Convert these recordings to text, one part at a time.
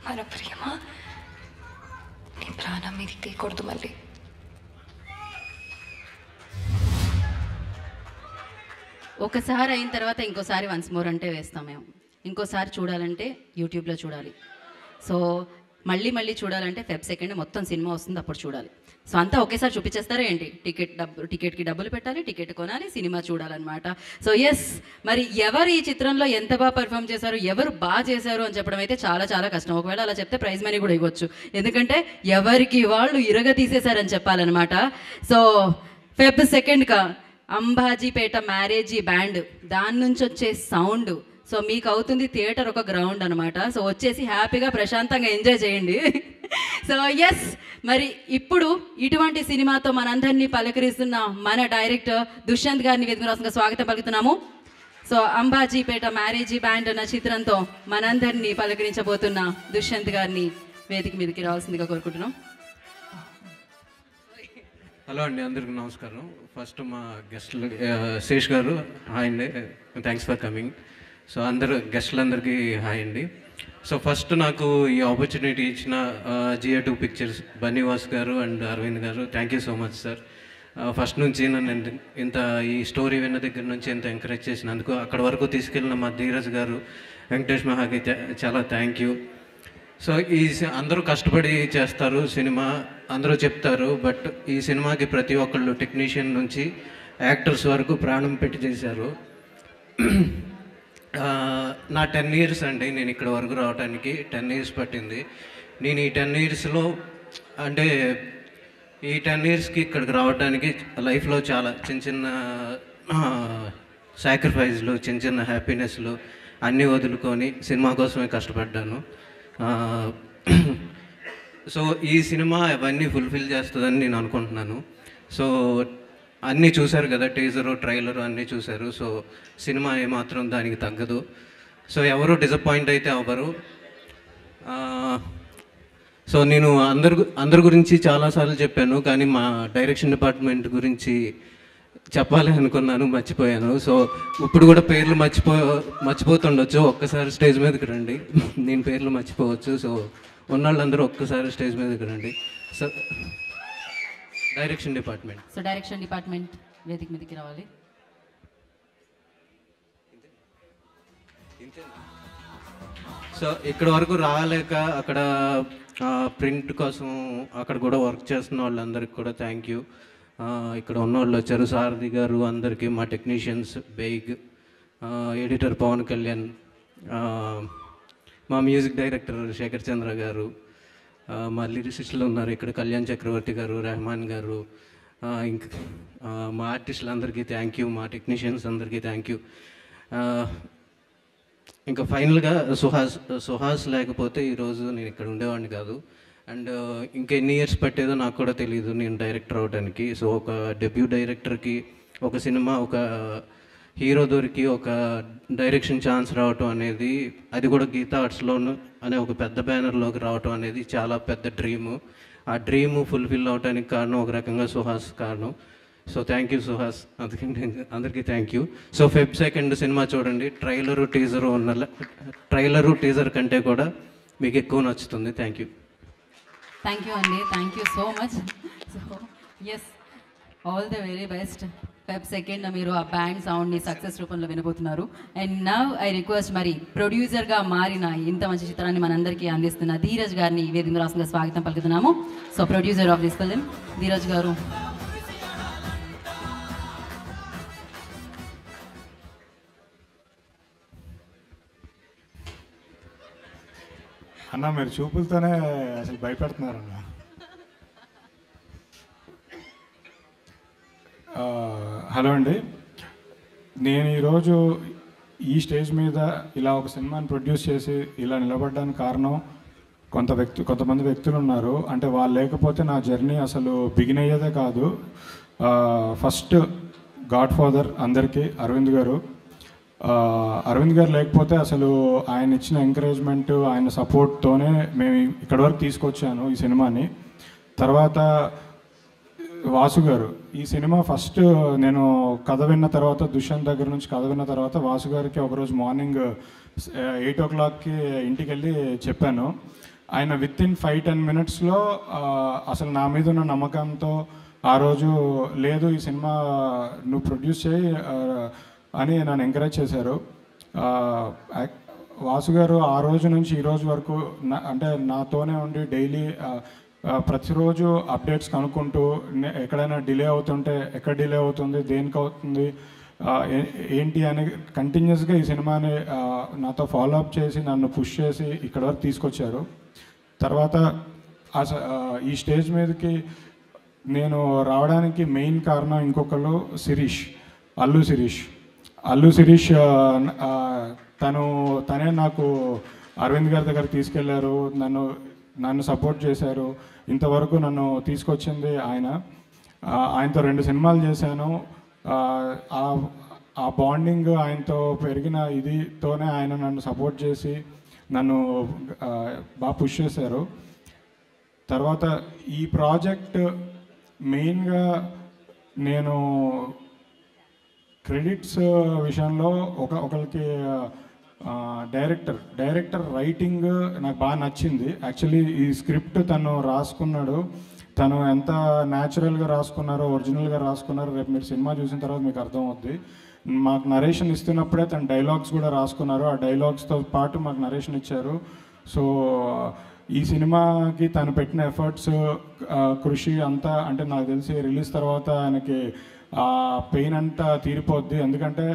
మన ప్రేమ నీ ప్రాణం మీదకి తీయకూడదు మళ్ళీ. ఒకసారి అయిన తర్వాత ఇంకోసారి వన్స్ మోర్ అంటే వేస్తాం మేము. ఇంకోసారి చూడాలంటే యూట్యూబ్లో చూడాలి. సో మళ్ళీ మళ్ళీ చూడాలంటే ఫెబ్ 2 మొత్తం సినిమా వస్తుంది, అప్పుడు చూడాలి. సో అంతా ఒకేసారి చూపించేస్తారా ఏంటి? టికెట్కి డబ్బులు పెట్టాలి, టికెట్ కొనాలి, సినిమా చూడాలన్నమాట. సో ఎస్, మరి ఎవరు ఈ చిత్రంలో ఎంత బాగా పర్ఫామ్ చేశారు, ఎవరు బాగా చేశారు అని చెప్పడం అయితే చాలా చాలా కష్టం. ఒకవేళ అలా చెప్తే ప్రైజ్ మనీ కూడా ఇవ్వచ్చు, ఎందుకంటే ఎవరికి వాళ్ళు ఇరగ తీసేశారని చెప్పాలన్నమాట. So Feb 2 Ambajipeta marriage band, దాని నుంచి వచ్చే సౌండ్, సో మీకు అవుతుంది థియేటర్ ఒక గ్రౌండ్ అనమాట. సో వచ్చేసి హ్యాపీగా ప్రశాంతంగా ఎంజాయ్ చేయండి. సో ఎస్, మరి ఇప్పుడు ఇటువంటి సినిమాతో మనందరినీ పలకరిస్తున్న మన డైరెక్టర్ దుష్యంత్ గారిని వేదిక రాసంగా స్వాగతం పలుకుతున్నాము. సో అంబాజీపేట మ్యారేజీ బ్యాండ్ అన్న చిత్రంతో మనందరినీ పలకరించబోతున్న దుష్యంత్ గారిని వేదిక మీదకి రావాల్సిందిగా కోరుకుంటున్నాం. హలో అండి, అందరికీ నమస్కారం. ఫస్ట్ మా గెస్ట్లు శేష్ గారు హాయ్ అండి, థ్యాంక్స్ ఫర్ కమింగ్. సో అందరు గెస్టులందరికీ హాయ్ అండి. సో ఫస్ట్ నాకు ఈ ఆపర్చునిటీ ఇచ్చిన GA2 పిక్చర్స్ బన్నీవాస్ గారు అండ్ అరవింద్ గారు, thank you so much sir. First నుంచి నన్ను ఇంత ఈ స్టోరీ విన్న దగ్గర నుంచి ఎంత ఎంకరేజ్ చేసినందుకు, అక్కడ వరకు తీసుకెళ్ళిన మా ధీరజ్ గారు, వెంకటేష్ మహాకి చాలా థ్యాంక్ యూ. సో ఈ అందరూ కష్టపడి చేస్తారు సినిమా, అందరూ చెప్తారు, బట్ ఈ సినిమాకి ప్రతి ఒక్కళ్ళు టెక్నీషియన్ నుంచి యాక్టర్స్ వరకు ప్రాణం పెట్టి చేశారు. నా 10 years అండి నేను ఇక్కడ వరకు రావడానికి 10 years పట్టింది. నేను ఈ 10 yearsలో అంటే ఈ 10 yearsకి ఇక్కడికి రావడానికి లైఫ్లో చాలా చిన్న చిన్న సాక్రిఫైస్లు, చిన్న చిన్న హ్యాపీనెస్లు అన్నీ వదులుకొని సినిమా కోసమే కష్టపడ్డాను. సో ఈ సినిమా అవన్నీ ఫుల్ఫిల్ చేస్తుందని నేను అనుకుంటున్నాను. సో అన్నీ చూశారు కదా, టీజరు ట్రైలరు అన్నీ చూశారు. సో సినిమా ఏమాత్రం దానికి తగ్గదు. సో ఎవరు డిసప్పాయింట్ అయితే అవ్వరు. సో నేను అందరి గురించి చాలాసార్లు చెప్పాను, కానీ మా డైరెక్షన్ డిపార్ట్మెంట్ గురించి చెప్పాలి అనుకున్నాను, మర్చిపోయాను. సో ఇప్పుడు కూడా పేర్లు మర్చిపోతుండొచ్చు. ఒక్కసారి స్టేజ్ మీదకి రండి, నేను పేర్లు మర్చిపోవచ్చు. సో ఉన్నవాళ్ళందరూ ఒక్కసారి స్టేజ్ మీదకి రండి. So direction department, so direction department వేదిక మీదకి రావాలి. సో ఇక్కడ వరకు రాలేక అక్కడ ప్రింట్ కోసం అక్కడ కూడా వర్క్ చేస్తున్న వాళ్ళందరికీ కూడా థ్యాంక్ యూ. ఇక్కడ ఉన్న వాళ్ళు వచ్చారు, సారథి గారు, అందరికీ, మా టెక్నీషియన్స్, బెయిగ్, ఎడిటర్ పవన్ కళ్యాణ్, మా మ్యూజిక్ డైరెక్టర్ శేఖర్ చంద్ర గారు, మా లిరిసిస్టులు ఉన్నారు ఇక్కడ, కళ్యాణ్ చక్రవర్తి గారు, రెహమాన్ గారు, ఇంకా మా ఆర్టిస్టులందరికీ థ్యాంక్ యూ, మా టెక్నీషియన్స్ అందరికీ థ్యాంక్ యూ. ఇంకా ఫైనల్గా సుహాస్ లేకపోతే ఈరోజు నేను ఇక్కడ ఉండేవాడిని కాదు. అండ్ ఇంకా ఎన్ని ఇయర్స్ పట్టేదో నాకు కూడా తెలియదు నేను డైరెక్టర్ అవడానికి. సో ఒక డెబ్యూ డైరెక్టర్కి ఒక సినిమా, ఒక హీరో దొరికి ఒక డైరెక్షన్ ఛాన్స్ రావటం అనేది, అది కూడా గీతా ఆర్ట్స్లోను అనే ఒక పెద్ద బ్యానర్లోకి రావటం అనేది చాలా పెద్ద డ్రీము. ఆ డ్రీము ఫుల్ఫిల్ అవడానికి కారణం ఒక రకంగా సుహాస్ కారణం. సో థ్యాంక్ యూ సుహాస్, అందరికీ thank you. So Feb 2 cinema చూడండి, ట్రైలరు టీజర్ కంటే కూడా మీకు ఎక్కువ నచ్చుతుంది. Thank you. థ్యాంక్ యూ అండి, thank you so much. So yes, all the very best. Feb 2 మీరు ఆ బ్యాండ్ సౌండ్ని సక్సెస్ రూపంలో వినబోతున్నారు. అండ్ నవ్ ఐ రిక్వెస్ట్, మరి ప్రొడ్యూసర్గా మారిన ఇంత మంచి చిత్రాన్ని మనందరికీ అందిస్తున్న ధీరజ్ గారిని వేదిక రాసంగా స్వాగతం పలుకుతున్నాము. So producer of this film Dheeraj గారు. అన్న మీరు చూపులతోనే అసలు భయపెడుతున్నారన్న. హలో అండి, నేను ఈరోజు ఈ స్టేజ్ మీద ఇలా ఒక సినిమాని ప్రొడ్యూస్ చేసి ఇలా నిలబడడానికి కారణం కొంతమంది వ్యక్తులు ఉన్నారు. అంటే వాళ్ళు లేకపోతే నా జర్నీ అసలు బిగిన్ అయ్యేదే కాదు. ఫస్ట్ గాడ్ ఫాదర్ అందరికీ అరవింద్ గారు లేకపోతే అసలు ఆయన ఇచ్చిన ఎంకరేజ్మెంట్, ఆయన సపోర్ట్తోనే మేము ఇక్కడి వరకు తీసుకొచ్చాను ఈ సినిమాని. తర్వాత వాసు గారు, ఈ సినిమా ఫస్ట్ నేను కథ విన్న తర్వాత, దుష్యంత్ దగ్గర నుంచి కథ విన్న తర్వాత వాసు గారికి ఒకరోజు మార్నింగ్ 8 o'clockకి ఇంటికి వెళ్ళి చెప్పాను. ఆయన విత్ ఇన్ 5-10 మినిట్స్లో అసలు నా మీద ఉన్న నమ్మకంతో ఆ రోజు లేదు ఈ సినిమా నువ్వు ప్రొడ్యూస్ చేయి అని నన్ను ఎంకరేజ్ చేశారు. వాసు గారు ఆ రోజు నుంచి ఈ రోజు వరకు అంటే నాతోనే ఉండి డైలీ ప్రతిరోజు అప్డేట్స్ కనుక్కుంటూ ఎక్కడైనా డిలే అవుతుంటే ఎక్కడ డిలే అవుతుంది, దేనికి అవుతుంది, ఏంటి అని కంటిన్యూస్గా ఈ సినిమాని నాతో ఫాలో అప్ చేసి నన్ను పుష్ చేసి ఇక్కడ వరకు తీసుకొచ్చారు. తర్వాత ఈ స్టేజ్ మీదకి నేను రావడానికి మెయిన్ కారణం ఇంకొకరు అల్లు శిరీష్ తనే నాకు అరవింద్ గారి దగ్గర తీసుకెళ్లారు, నన్ను సపోర్ట్ చేశారు. ఇంతవరకు నన్ను తీసుకొచ్చింది ఆయనతో 2 సినిమాలు చేశాను. ఆ బాండింగ్ ఆయనతో పెరిగిన ఇదితోనే ఆయన నన్ను సపోర్ట్ చేసి నన్ను బాగా పుష్ చేశారు. తర్వాత ఈ ప్రాజెక్ట్ మెయిన్గా నేను క్రెడిట్స్ విషయంలో ఒకరికి డైరెక్టర్ రైటింగ్ నాకు బాగా నచ్చింది. యాక్చువల్లీ ఈ స్క్రిప్ట్ తను రాసుకున్నాడు, తను ఎంత న్యాచురల్గా రాసుకున్నారో, ఒరిజినల్గా రాసుకున్నారో రేపు మీరు సినిమా చూసిన తర్వాత మీకు అర్థమవుద్ది. మాకు నరేషన్ ఇస్తున్నప్పుడే తను డైలాగ్స్ కూడా రాసుకున్నారు, ఆ డైలాగ్స్తో పాటు మాకు నరేషన్ ఇచ్చారు. సో ఈ సినిమాకి తను పెట్టిన ఎఫర్ట్స్, కృషి అంతా అంటే నాకు తెలిసి రిలీజ్ తర్వాత ఆయనకి ఆ పెయిన్ అంతా తీరిపోద్ది. ఎందుకంటే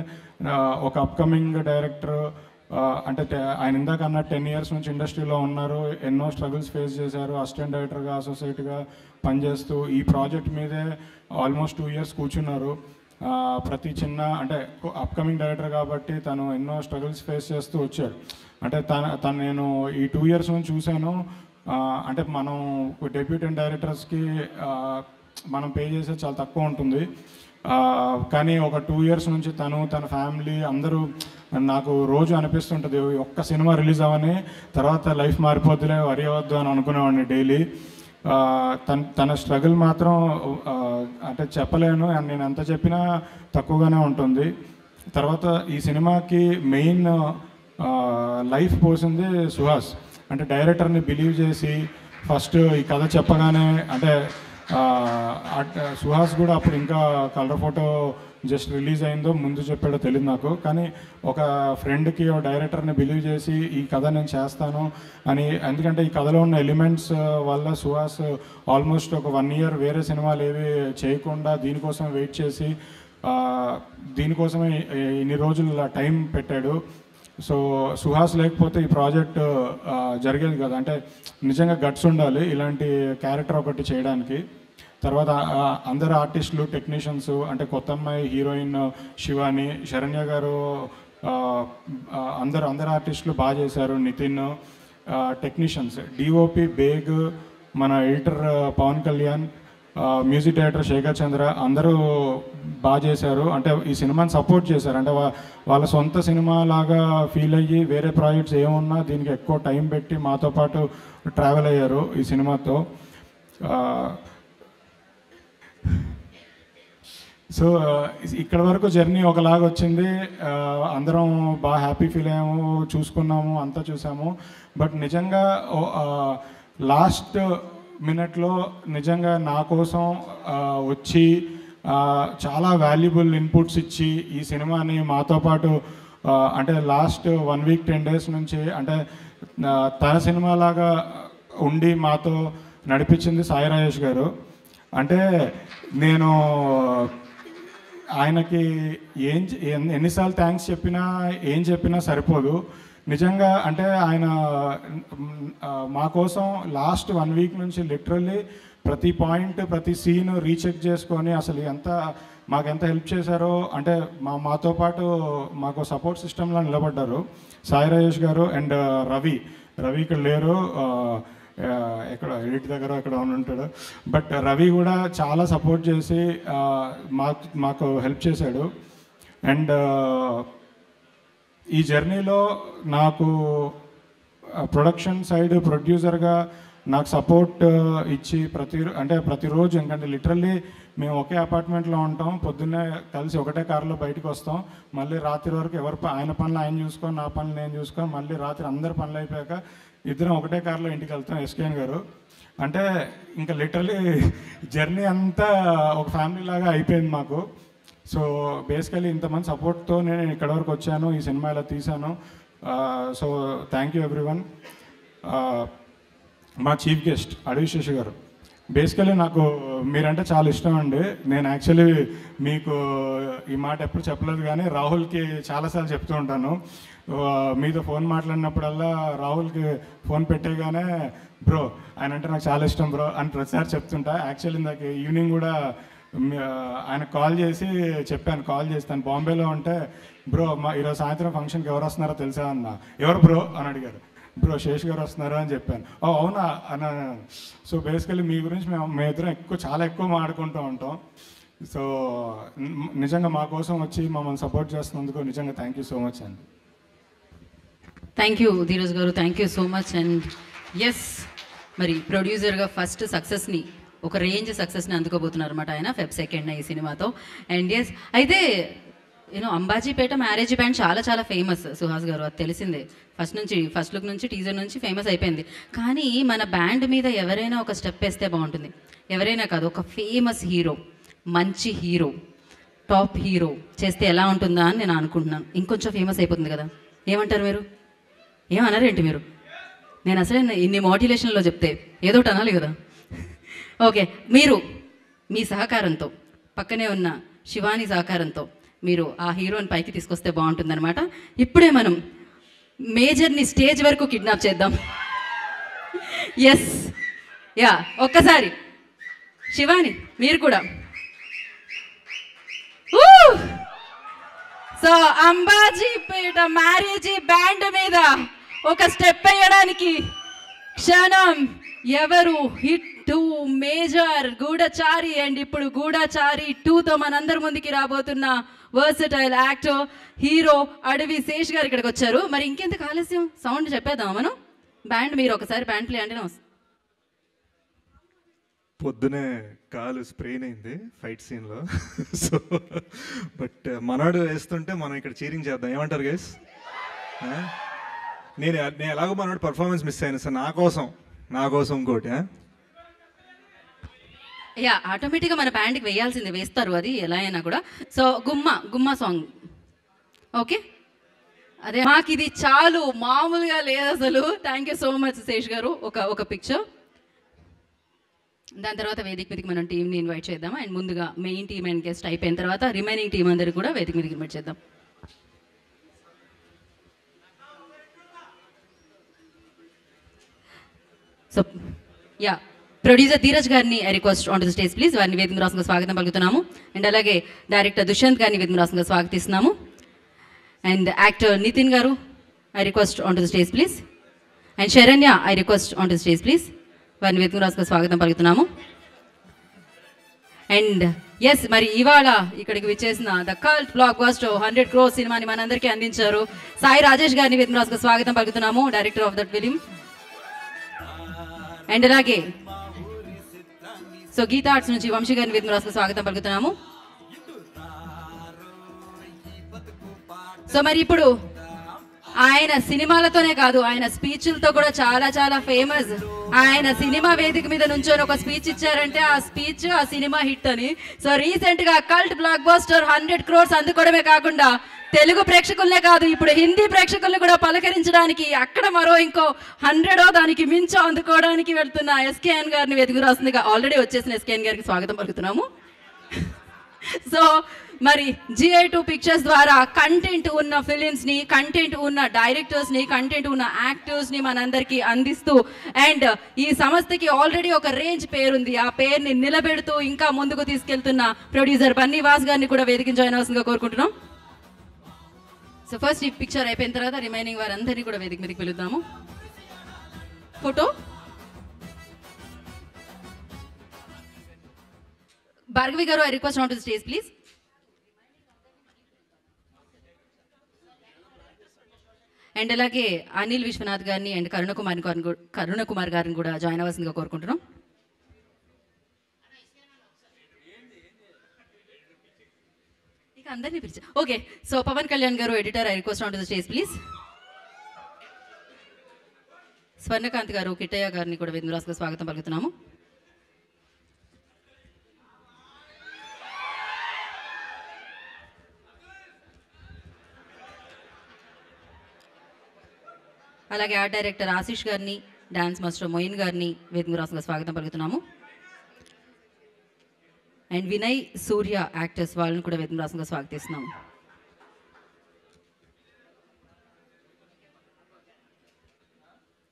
ఒక అప్కమింగ్ డైరెక్టర్ అంటే ఆయన ఇందాక అన్న 10 years నుంచి ఇండస్ట్రీలో ఉన్నారు, ఎన్నో స్ట్రగుల్స్ ఫేస్ చేశారు, అసిస్టెంట్ డైరెక్టర్గా అసోసియేట్గా పనిచేస్తూ ఈ ప్రాజెక్ట్ మీదే ఆల్మోస్ట్ 2 years కూర్చున్నారు. ప్రతి చిన్న అంటే అప్కమింగ్ డైరెక్టర్ కాబట్టి తను ఎన్నో స్ట్రగుల్స్ ఫేస్ చేస్తూ వచ్చాడు. అంటే తను నేను ఈ 2 years నుంచి చూశాను. అంటే మనం డెబ్యూటెంట్ డైరెక్టర్స్కి మనం పే చేసేది చాలా తక్కువ ఉంటుంది, కానీ ఒక 2 years నుంచి తన ఫ్యామిలీ అందరూ నాకు రోజు అనిపిస్తుంటుంది ఒక్క సినిమా రిలీజ్ అవ్వని తర్వాత లైఫ్ మారిపోద్దులే వరి అవ్వద్దు అని అనుకునేవాడిని డైలీ. తన స్ట్రగుల్ మాత్రం అంటే చెప్పలేను, నేను ఎంత చెప్పినా తక్కువగానే ఉంటుంది. తర్వాత ఈ సినిమాకి మెయిన్ లైఫ్ పోసింది సుహాస్. అంటే డైరెక్టర్ని బిలీవ్ చేసి ఫస్ట్ ఈ కథ చెప్పగానే అంటే సుహాస్ కూడా అప్పుడు ఇంకా కలర్ ఫోటో జస్ట్ రిలీజ్ అయిందో ముందు చెప్పాడో తెలియదు నాకు, కానీ ఒక ఫ్రెండ్కి ఒక డైరెక్టర్ని బిలీవ్ చేసి ఈ కథ నేను చేస్తాను అని. ఎందుకంటే ఈ కథలో ఉన్న ఎలిమెంట్స్ వల్ల సుహాస్ ఆల్మోస్ట్ ఒక 1 year వేరే సినిమాలు ఏవి చేయకుండా దీనికోసం వెయిట్ చేసి దీనికోసమే ఇన్ని రోజులు టైం పెట్టాడు. సో సుహాస్ లేకపోతే ఈ ప్రాజెక్ట్ జరిగేది కదా. అంటే నిజంగా గట్స్ ఉండాలి ఇలాంటి క్యారెక్టర్ ఒకటి చేయడానికి. తర్వాత అందరు ఆర్టిస్టులు, టెక్నీషియన్స్ అంటే కొత్త అమ్మాయి హీరోయిన్ శివాని, శరణ్య గారు, అందరు ఆర్టిస్టులు బాగా చేశారు. నితిన్, టెక్నీషియన్స్, డిఓపి బేగ్, మన editor Pawan Kalyan, music director Sekhar Chandra అందరూ బాగా చేశారు. అంటే ఈ సినిమాని సపోర్ట్ చేశారు. అంటే వాళ్ళ సొంత సినిమా లాగా ఫీల్ అయ్యి వేరే ప్రాజెక్ట్స్ ఏమున్నా దీనికి ఎక్కువ టైం పెట్టి మాతో పాటు ట్రావెల్ అయ్యారు ఈ సినిమాతో. సో ఇక్కడ వరకు జర్నీ ఒకలాగా వచ్చింది. అందరం బాగా హ్యాపీ ఫీల్ అయ్యాము, చూసుకున్నాము, అంతా చూసాము. బట్ నిజంగా లాస్ట్ మినిట్లో నిజంగా నా కోసం వచ్చి చాలా వాల్యుబుల్ ఇన్పుట్స్ ఇచ్చి ఈ సినిమాని మాతో పాటు అంటే లాస్ట్ 1 week 10 days నుంచి అంటే తన సినిమాలాగా ఉండి మాతో నడిపించింది సాయి రాజేష్ గారు. అంటే నేను ఆయనకి ఎన్నిసార్లు థ్యాంక్స్ చెప్పినా సరిపోదు నిజంగా. అంటే ఆయన మా కోసం లాస్ట్ 1 week నుంచి లిటరల్లీ ప్రతి పాయింట్, ప్రతి సీన్ రీచెక్ చేసుకొని అసలు మాకెంత హెల్ప్ చేశారో. అంటే మాతో పాటు మాకు సపోర్ట్ సిస్టంలో నిలబడ్డారు సాయి రాజేష్ గారు. అండ్ రవి ఇక్కడ లేరు, ఎక్కడ ఎడిట్ దగ్గర ఎక్కడ ఉంటాడు. బట్ రవి కూడా చాలా సపోర్ట్ చేసి మాకు హెల్ప్ చేశాడు. అండ్ ఈ జర్నీలో నాకు ప్రొడక్షన్ సైడ్ ప్రొడ్యూసర్గా నాకు సపోర్ట్ ఇచ్చి ప్రతిరోజు ఎందుకంటే లిటరల్లీ మేము ఒకే అపార్ట్మెంట్లో ఉంటాం, పొద్దున్నే కలిసి ఒకటే కారులో బయటకు వస్తాం, మళ్ళీ రాత్రి వరకు ఆయన పనులు ఆయన చూసుకొని నా పనులు నేను చూసుకొని మళ్ళీ రాత్రి అందరి పనులు అయిపోయాక ఇద్దరం ఒకటే కార్లో ఇంటికి వెళ్తాం ఎస్కేఎన్ గారు. అంటే ఇంకా లిటరలీ జర్నీ అంతా ఒక ఫ్యామిలీ లాగా అయిపోయింది మాకు. సో బేసికలీ ఇంతమంది సపోర్ట్తో నేను ఇక్కడ వరకు వచ్చాను, ఈ సినిమా ఇలా తీశాను. So thank you everyone. మా చీఫ్ గెస్ట్ అడవి శేషు గారు, బేసికలీ నాకు మీరంటే చాలా ఇష్టం అండి. నేను యాక్చువల్లీ మీకు ఈ మాట ఎప్పుడు చెప్పలేదు, కానీ రాహుల్కి చాలాసార్లు చెప్తూ ఉంటాను. మీతో ఫోన్ మాట్లాడినప్పుడల్లా రాహుల్కి ఫోన్ పెట్టేగానే బ్రో ఆయన అంటే నాకు చాలా ఇష్టం బ్రో అని ప్రతిసారి చెప్తుంటా. యాక్చువల్లీ ఇందాక ఈవినింగ్ కూడా ఆయన కాల్ చేసి చెప్పాను, కాల్ చేస్తాను బాంబేలో ఉంటే, బ్రో ఈరోజు సాయంత్రం ఫంక్షన్కి ఎవరు వస్తున్నారో తెలుసా అన్న. ఎవరు బ్రో అని అడిగారు. బ్రో శేష్ గారు వస్తున్నారా అని చెప్పాను. ఓ అవునా అన్న. సో బేసికలీ మీ గురించి మేము ఇద్దరం చాలా ఎక్కువ మాట్లాడుకుంటూ ఉంటాం. సో నిజంగా మా కోసం వచ్చి మమ్మల్ని సపోర్ట్ చేస్తున్నందుకు నిజంగా థ్యాంక్ యూ సో మచ్ అండి. థ్యాంక్ యూ ధీరజ్ గారు, thank you so much. And yes, మరి ప్రొడ్యూసర్గా ఫస్ట్ సక్సెస్ని, ఒక రేంజ్ సక్సెస్ని అందుకోబోతున్నారు అనమాట ఆయన ఫెబ్ 2nd ఈ సినిమాతో. అండ్ ఎస్, అయితే అంబాజీపేట మ్యారేజ్ బ్యాండ్ చాలా చాలా ఫేమస్ సుహాస్ గారు, అది తెలిసిందే. ఫస్ట్ లుక్ నుంచి టీజర్ నుంచి ఫేమస్ అయిపోయింది. కానీ మన బ్యాండ్ మీద ఎవరైనా ఒక స్టెప్ వేస్తే బాగుంటుంది. ఎవరైనా కాదు, ఒక ఫేమస్ హీరో, మంచి హీరో, టాప్ హీరో చేస్తే ఎలా ఉంటుందా అని నేను అనుకుంటున్నాను. ఇంకొంచెం ఫేమస్ అయిపోతుంది కదా, ఏమంటారు మీరు? ఏమన్నారేంటి మీరు? నేను అసలే ఇన్ని మోటివేషన్లో చెప్తే ఏదో ఒకటి అనాలి కదా. ఓకే, మీరు మీ సహకారంతో, పక్కనే ఉన్న శివాని సహకారంతో మీరు ఆ హీరోని పైకి తీసుకొస్తే బాగుంటుందన్నమాట. ఇప్పుడే మనం మేజర్ని స్టేజ్ వరకు కిడ్నాప్ చేద్దాం. ఎస్, యా, ఒక్కసారి శివాని మీరు కూడా. సో అంబాజీపేట మ్యారేజీ బ్యాండ్ మీద ఒక స్టెప్ వేయడానికి క్షణం ఎవరు హిట్ 2 మేజర్ గూఢచారి. అండ్ ఇప్పుడు గూఢచారి 2తో మనందరి ముందుకి రాబోతున్న వర్సటైల్ యాక్టర్ హీరో అడవి శేష్ గారు ఇక్కడికి వచ్చారు. మరి ఇంకెందుకు ఆలస్యం, సౌండ్ చెప్పేద్దామా మనం? బ్యాండ్ మీరు ఒకసారి బ్యాండ్ ప్లే అంటే పొద్దునే కాలు స్ప్రెయిన్ అయింది ఫైట్ సీన్లో. సో బట్ మనోడు వేస్తుంటే మనం ఇక్కడ చీరింగ్ చేద్దాం, ఏమంటారు గైస్? నేను ఎలాగో మనోడు పర్ఫార్మెన్స్ మిస్ అయ్యాను సార్, నా కోసం ఇంకోటి. యా, ఆటోమేటిక్గా మన బ్యాండ్కి వేయాల్సింది, వేస్తారు అది ఎలా అయినా కూడా. సో గుమ్మ సాంగ్ ఓకే, అదే మాకు ఇది చాలు, మామూలుగా లేదు అసలు. Thank you so much Sesh గారు. ఒక పిక్చర్, దాని తర్వాత వేదిక మీదకి మనం టీంని ఇన్వైట్ చేద్దాం. అండ్ ముందుగా మెయిన్ టీమ్ అండ్ గెస్ట్ అయిపోయిన తర్వాత రిమైనింగ్ టీం అందరికి కూడా వేదిక మీదకి ఇన్వైట్ చేద్దాం. సో యా, ప్రొడ్యూసర్ ధీరజ్ గారిని I request on to the stage please. వారిని వేదిక రాసంగా స్వాగతం పలుకుతున్నాము. అండ్ అలాగే డైరెక్టర్ దుష్యంత్ గారిని వేదిక రాసంగా స్వాగతిస్తున్నాము. అండ్ యాక్టర్ నితిన్ గారు I request on to the stage please. And Saranya I request on to the stage please. వారిని వేదిక రాసంగా స్వాగతం పలుకుతున్నాము. అండ్ ఎస్, మరి ఇవాళ ఇక్కడికి విచ్చేసిన the cult block buster 100 crores సినిమాని మనందరికీ అందించారు సాయి రాజేష్ గారిని వేదిక రాసంగా స్వాగతం పలుకుతున్నాము, director of that film. And అలాగే సో గీతా ఆర్ట్స్ నుంచి వంశీ గారిని వేదిక రాసంగా స్వాగతం పలుకుతున్నాము. సో మరి ఇప్పుడు ఆయన సినిమాలతోనే కాదు, ఆయన స్పీచ్లతో కూడా చాలా చాలా ఫేమస్. ఆయన సినిమా వేదిక మీద నుంచొని ఒక స్పీచ్ ఇచ్చారంటే ఆ స్పీచ్ ఆ సినిమా హిట్ అని. సో రీసెంట్ గా కల్ట్ బ్లాక్ బస్టర్ 100 crores అందుకోవడమే కాకుండా తెలుగు ప్రేక్షకులనే కాదు, ఇప్పుడు హిందీ ప్రేక్షకులను కూడా పలకరించడానికి అక్కడ మరో ఇంకో 100 దానికి మించో అందుకోవడానికి వెళ్తున్న ఎస్కేఎన్ గారిని వేదిక రాస్తుందిగా ఆల్రెడీ వచ్చేసిన ఎస్కేఎన్ గారికి స్వాగతం పలుకుతున్నాము. సో మరి GI2 పిక్చర్స్ ద్వారా కంటెంట్ ఉన్న ఫిలిమ్స్ని, కంటెంట్ ఉన్న డైరెక్టర్స్ని, కంటెంట్ ఉన్న యాక్టర్స్ని మనందరికీ అందిస్తూ అండ్ ఈ సంస్థకి ఆల్రెడీ ఒక రేంజ్ పేరుంది, ఆ పేరుని నిలబెడుతూ ఇంకా ముందుకు తీసుకెళ్తున్న ప్రొడ్యూసర్ బన్నీవాస్ గారిని కూడా వేదిక జాయిన్ అవ్వాల్సిందిగా కోరుకుంటున్నాం. సో ఫస్ట్ ఈ పిక్చర్ అయిపోయిన తర్వాత రిమైనింగ్ వారందరినీ కూడా వేదిక మీదకి పిలుద్దాము. ఫోటో భార్గవి గారు, I request on to the stage please. And అలాగే అనిల్ విశ్వనాథ్ గారిని అండ్ కరుణకుమార్ గారిని కూడా జాయిన్ అవ్వాల్సిందిగా కోరుకుంటున్నాం. ఇక అందరినీ పిలిచా. ఓకే, సో పవన్ కళ్యాణ్ గారు, editor, I request on to the stage please. Swarnakanth గారు, కిట్టయ్య గారిని కూడా వేదిక రాసుగా స్వాగతం పలుకుతున్నాము. అలాగే ఆర్ట్ డైరెక్టర్ ఆశీష్ గారిని, డాన్స్ మాస్టర్ మొయిన్ గారిని వేదిక రాసుగా స్వాగతం పలుకుతున్నాము. అండ్ వినయ్, సూర్య యాక్టర్స్ వాళ్ళని కూడా వేదిక రాసుగా స్వాగతిస్తున్నాము.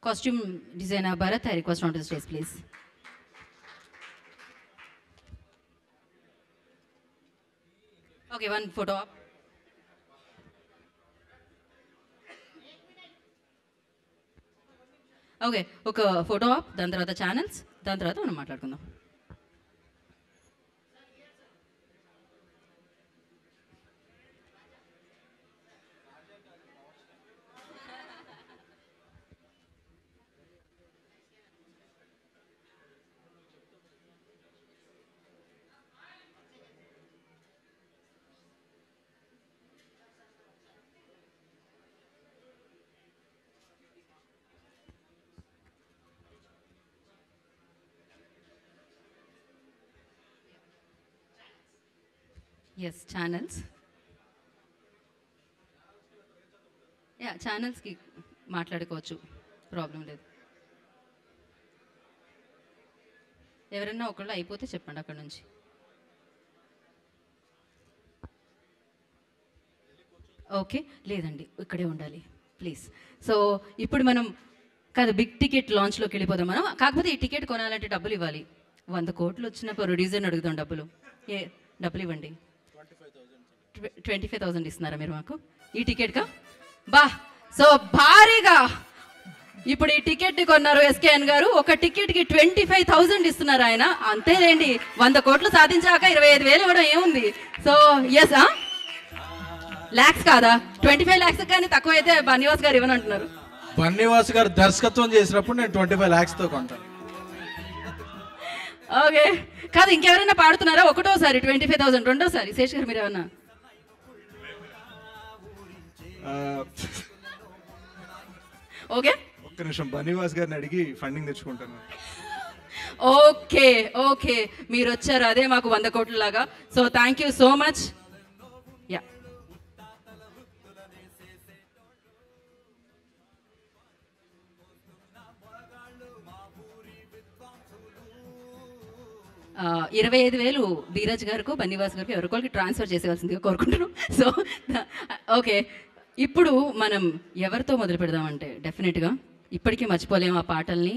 Costume designer Bharat, I request on to the stage please. Okay, one photo op. Okay, ఒక ఫోటో ఆప్, దాని తర్వాత ఛానల్స్, దాని తర్వాత మనం మాట్లాడుకుందాం. Yes, channels. యా, ఛానల్స్కి మాట్లాడుకోవచ్చు, ప్రాబ్లం లేదు. ఎవరన్నా ఒకళ్ళు అయిపోతే చెప్పండి అక్కడ నుంచి. ఓకే, లేదండి, ఇక్కడే ఉండాలి ప్లీజ్. సో ఇప్పుడు మనం కాదు, బిగ్ టికెట్ లాంచ్లోకి వెళ్ళిపోదాం మనం. కాకపోతే ఈ టికెట్ కొనాలంటే డబ్బులు ఇవ్వాలి. 100 కోట్లు వచ్చిన ప్రొడ్యూసర్ని అడుగుదాం డబ్బులు. డబ్బులు ఇవ్వండి. 25,000 ఇస్తున్నారా మీరు మాకు ఈ టికెట్గా? బా, సో భారీగా ఇప్పుడు ఈ టికెట్ కొన్నారు ఎస్కేఎన్ గారు. ఒక టికెట్కి 25,000 ఇస్తున్నారు ఆయన. అంతేలేండి, 100 కోట్లు సాధించాక 25,000 ఇవ్వడం ఏముంది. సో ఎస్, ల్యాక్స్ కాదా, 25 lakhs కానీ తక్కువ అయితే బన్నివాస్ గారు ఇవ్వనంటున్నారు. బన్నివాస్ గారు దర్శకత్వం చేసినప్పుడు నేను 25 lakhsతో కొంటాను. ఓకే, కాదు ఇంకెవరైనా పాడుతున్నారా? ఒకటోసారి 25,000, రెండోసారి శేష్ గారు మీరు ఏమన్నా? ఓకే, ఒక్క నిమిషం బనీవాస్ గారిని అడిగి ఫండింగ్ తెచ్చుకుంటాను. ఓకే ఓకే, మీరు వచ్చారు, అదే మాకు 100 కోట్ల లాగా. So thank you so much. Yeah, ఆ 25,000 ధీరజ్ గారికి, బన్నివాస్ గారికి ఎవరికోరికి ట్రాన్స్ఫర్ చేసేవలసిందిగా కోరుకుంటున్నాం. సో ఓకే, ఇప్పుడు మనం ఎవరితో మొదలు పెడదామంటే డెఫినెట్గా ఇప్పటికీ మర్చిపోలేము ఆ పాటల్ని,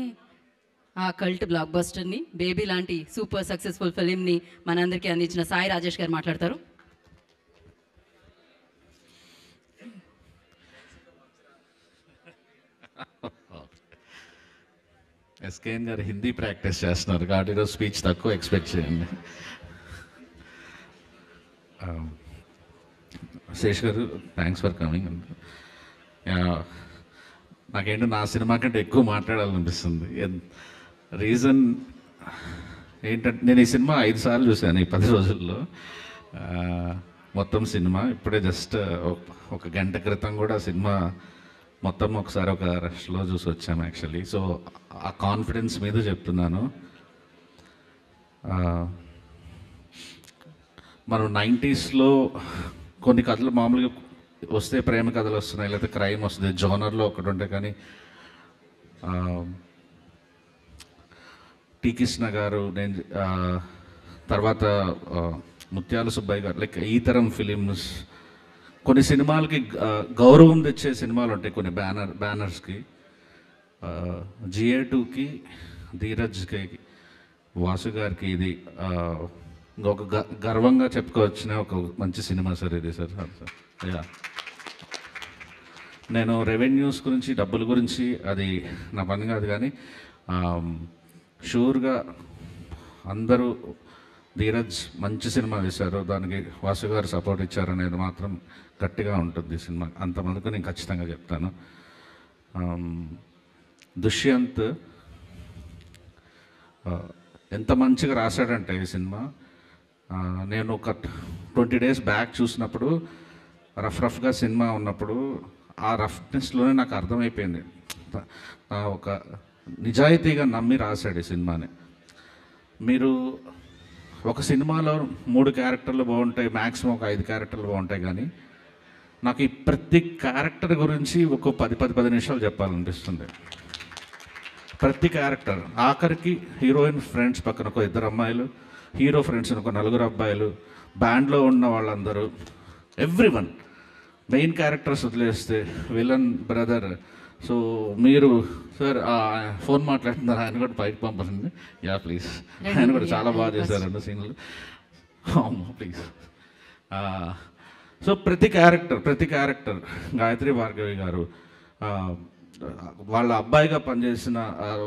ఆ కల్ట్ బ్లాక్ బస్టర్ని, బేబీ లాంటి సూపర్ సక్సెస్ఫుల్ ఫిలింని మనందరికీ అందించిన సాయి రాజేష్ గారు మాట్లాడతారు. ఎస్కేఎన్ గారు హిందీ ప్రాక్టీస్ చేస్తున్నారు కాబట్టి ఈరోజు స్పీచ్ తక్కువ ఎక్స్పెక్ట్ చేయండి. శేష్ గారు, థ్యాంక్స్ ఫర్ కమింగ్. నాకేంటో నా సినిమా కంటే ఎక్కువ మాట్లాడాలనిపిస్తుంది. రీజన్ ఏంటంటే నేను ఈ సినిమా 5 సార్లు చూశాను ఈ 10 రోజుల్లో. మొత్తం సినిమా ఇప్పుడే జస్ట్ 1 గంట క్రితం కూడా సినిమా మొత్తం ఒకసారి ఒక రష్లో చూసి వచ్చాము యాక్చువల్లీ. సో ఆ కాన్ఫిడెన్స్ మీద చెప్తున్నాను. మనం 90sలో కొన్ని కథలు మామూలుగా వస్తే ప్రేమ కథలు వస్తున్నాయి, లేకపోతే క్రైమ్ వస్తుంది, జోనర్లో ఒకటి ఉంటాయి. కానీ టి కృష్ణ గారు, నేను తర్వాత ముత్యాల సుబ్బయ్య గారు, లైక్ ఈ తరం ఫిలిమ్స్, కొన్ని సినిమాలకి గౌరవం తెచ్చే సినిమాలు ఉంటాయి, కొన్ని బ్యానర్స్కి. GA2కి, ధీరజ్కి, వాసు గారికి ఇది ఒక గర్వంగా చెప్పుకోవచ్చిన ఒక మంచి సినిమా సార్ ఇది సార్. యా, నేను రెవెన్యూస్ గురించి, డబ్బుల గురించి అది నా పని కాదు. కానీ షూర్గా అందరూ ధీరజ్ మంచి సినిమా తీశారు, దానికి వాసు గారు సపోర్ట్ ఇచ్చారనేది మాత్రం గట్టిగా ఉంటుంది సినిమా. అంతమందికి నేను ఖచ్చితంగా చెప్తాను. దుష్యంత్ ఎంత మంచిగా రాశాడంటే ఈ సినిమా. నేను ఒక 20 days బ్యాక్ చూసినప్పుడు రఫ్గా సినిమా ఉన్నప్పుడు ఆ రఫ్నెస్లోనే నాకు అర్థమైపోయింది ఒక నిజాయితీగా నమ్మి రాశాడు ఈ సినిమాని. మీరు ఒక సినిమాలో 3 క్యారెక్టర్లు బాగుంటాయి, మ్యాక్సిమం ఒక 5 క్యారెక్టర్లు బాగుంటాయి, కానీ నాకు ఈ ప్రతి క్యారెక్టర్ గురించి ఒక 10 నిమిషాలు చెప్పాలనిపిస్తుంది. ప్రతి క్యారెక్టర్, ఆఖరికి హీరోయిన్ ఫ్రెండ్స్ పక్కన ఒక 2 అమ్మాయిలు, హీరో ఫ్రెండ్స్ ఒక 4 అబ్బాయిలు, బ్యాండ్లో ఉన్న వాళ్ళందరూ, ఎవ్రీవన్, మెయిన్ క్యారెక్టర్స్ వదిలేస్తే విలన్ బ్రదర్. సో మీరు సార్ ఫోన్ మాట్లాడుతున్నారు, ఆయన కూడా పైకి పంపండి. యా ప్లీజ్, ఆయన కూడా చాలా బాగా చేశారండి సీన్లు. ప్లీజ్. సో ప్రతి క్యారెక్టర్ గాయత్రి భార్గవి గారు వాళ్ళ అబ్బాయిగా పనిచేసిన,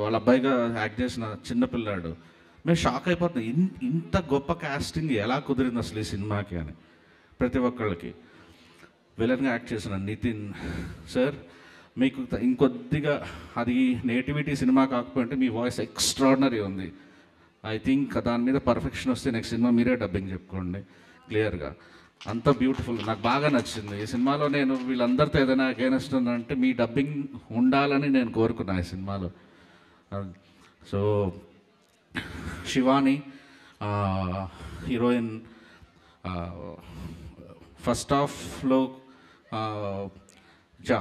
వాళ్ళ అబ్బాయిగా యాక్ట్ చేసిన చిన్నపిల్లాడు, మేము షాక్ అయిపోతున్నాం. ఇంత గొప్ప కాస్టింగ్ ఎలా కుదిరింది అసలు ఈ సినిమాకి అని. ప్రతి ఒక్కళ్ళకి. విలన్గా యాక్ట్ చేసిన నితిన్ సార్, మీకు ఇంకొద్దిగా అది నేటివిటీ సినిమా కాకపోతే మీ వాయిస్ ఎక్స్ట్రాడినరీ ఉంది. ఐ థింక్ దాని మీద పర్ఫెక్షన్ వస్తే నెక్స్ట్ సినిమా మీరే డబ్బింగ్ చెప్పుకోండి క్లియర్గా. అంత బ్యూటిఫుల్, నాకు బాగా నచ్చింది ఈ సినిమాలో. నేను వీళ్ళందరితో ఏదైనా అగైనెస్ట్ అంటే మీ డబ్బింగ్ ఉండాలని నేను కోరుకున్నాను ఈ సినిమాలో. సో శివాని హీరోయిన్, ఫస్ట్ హాఫ్లో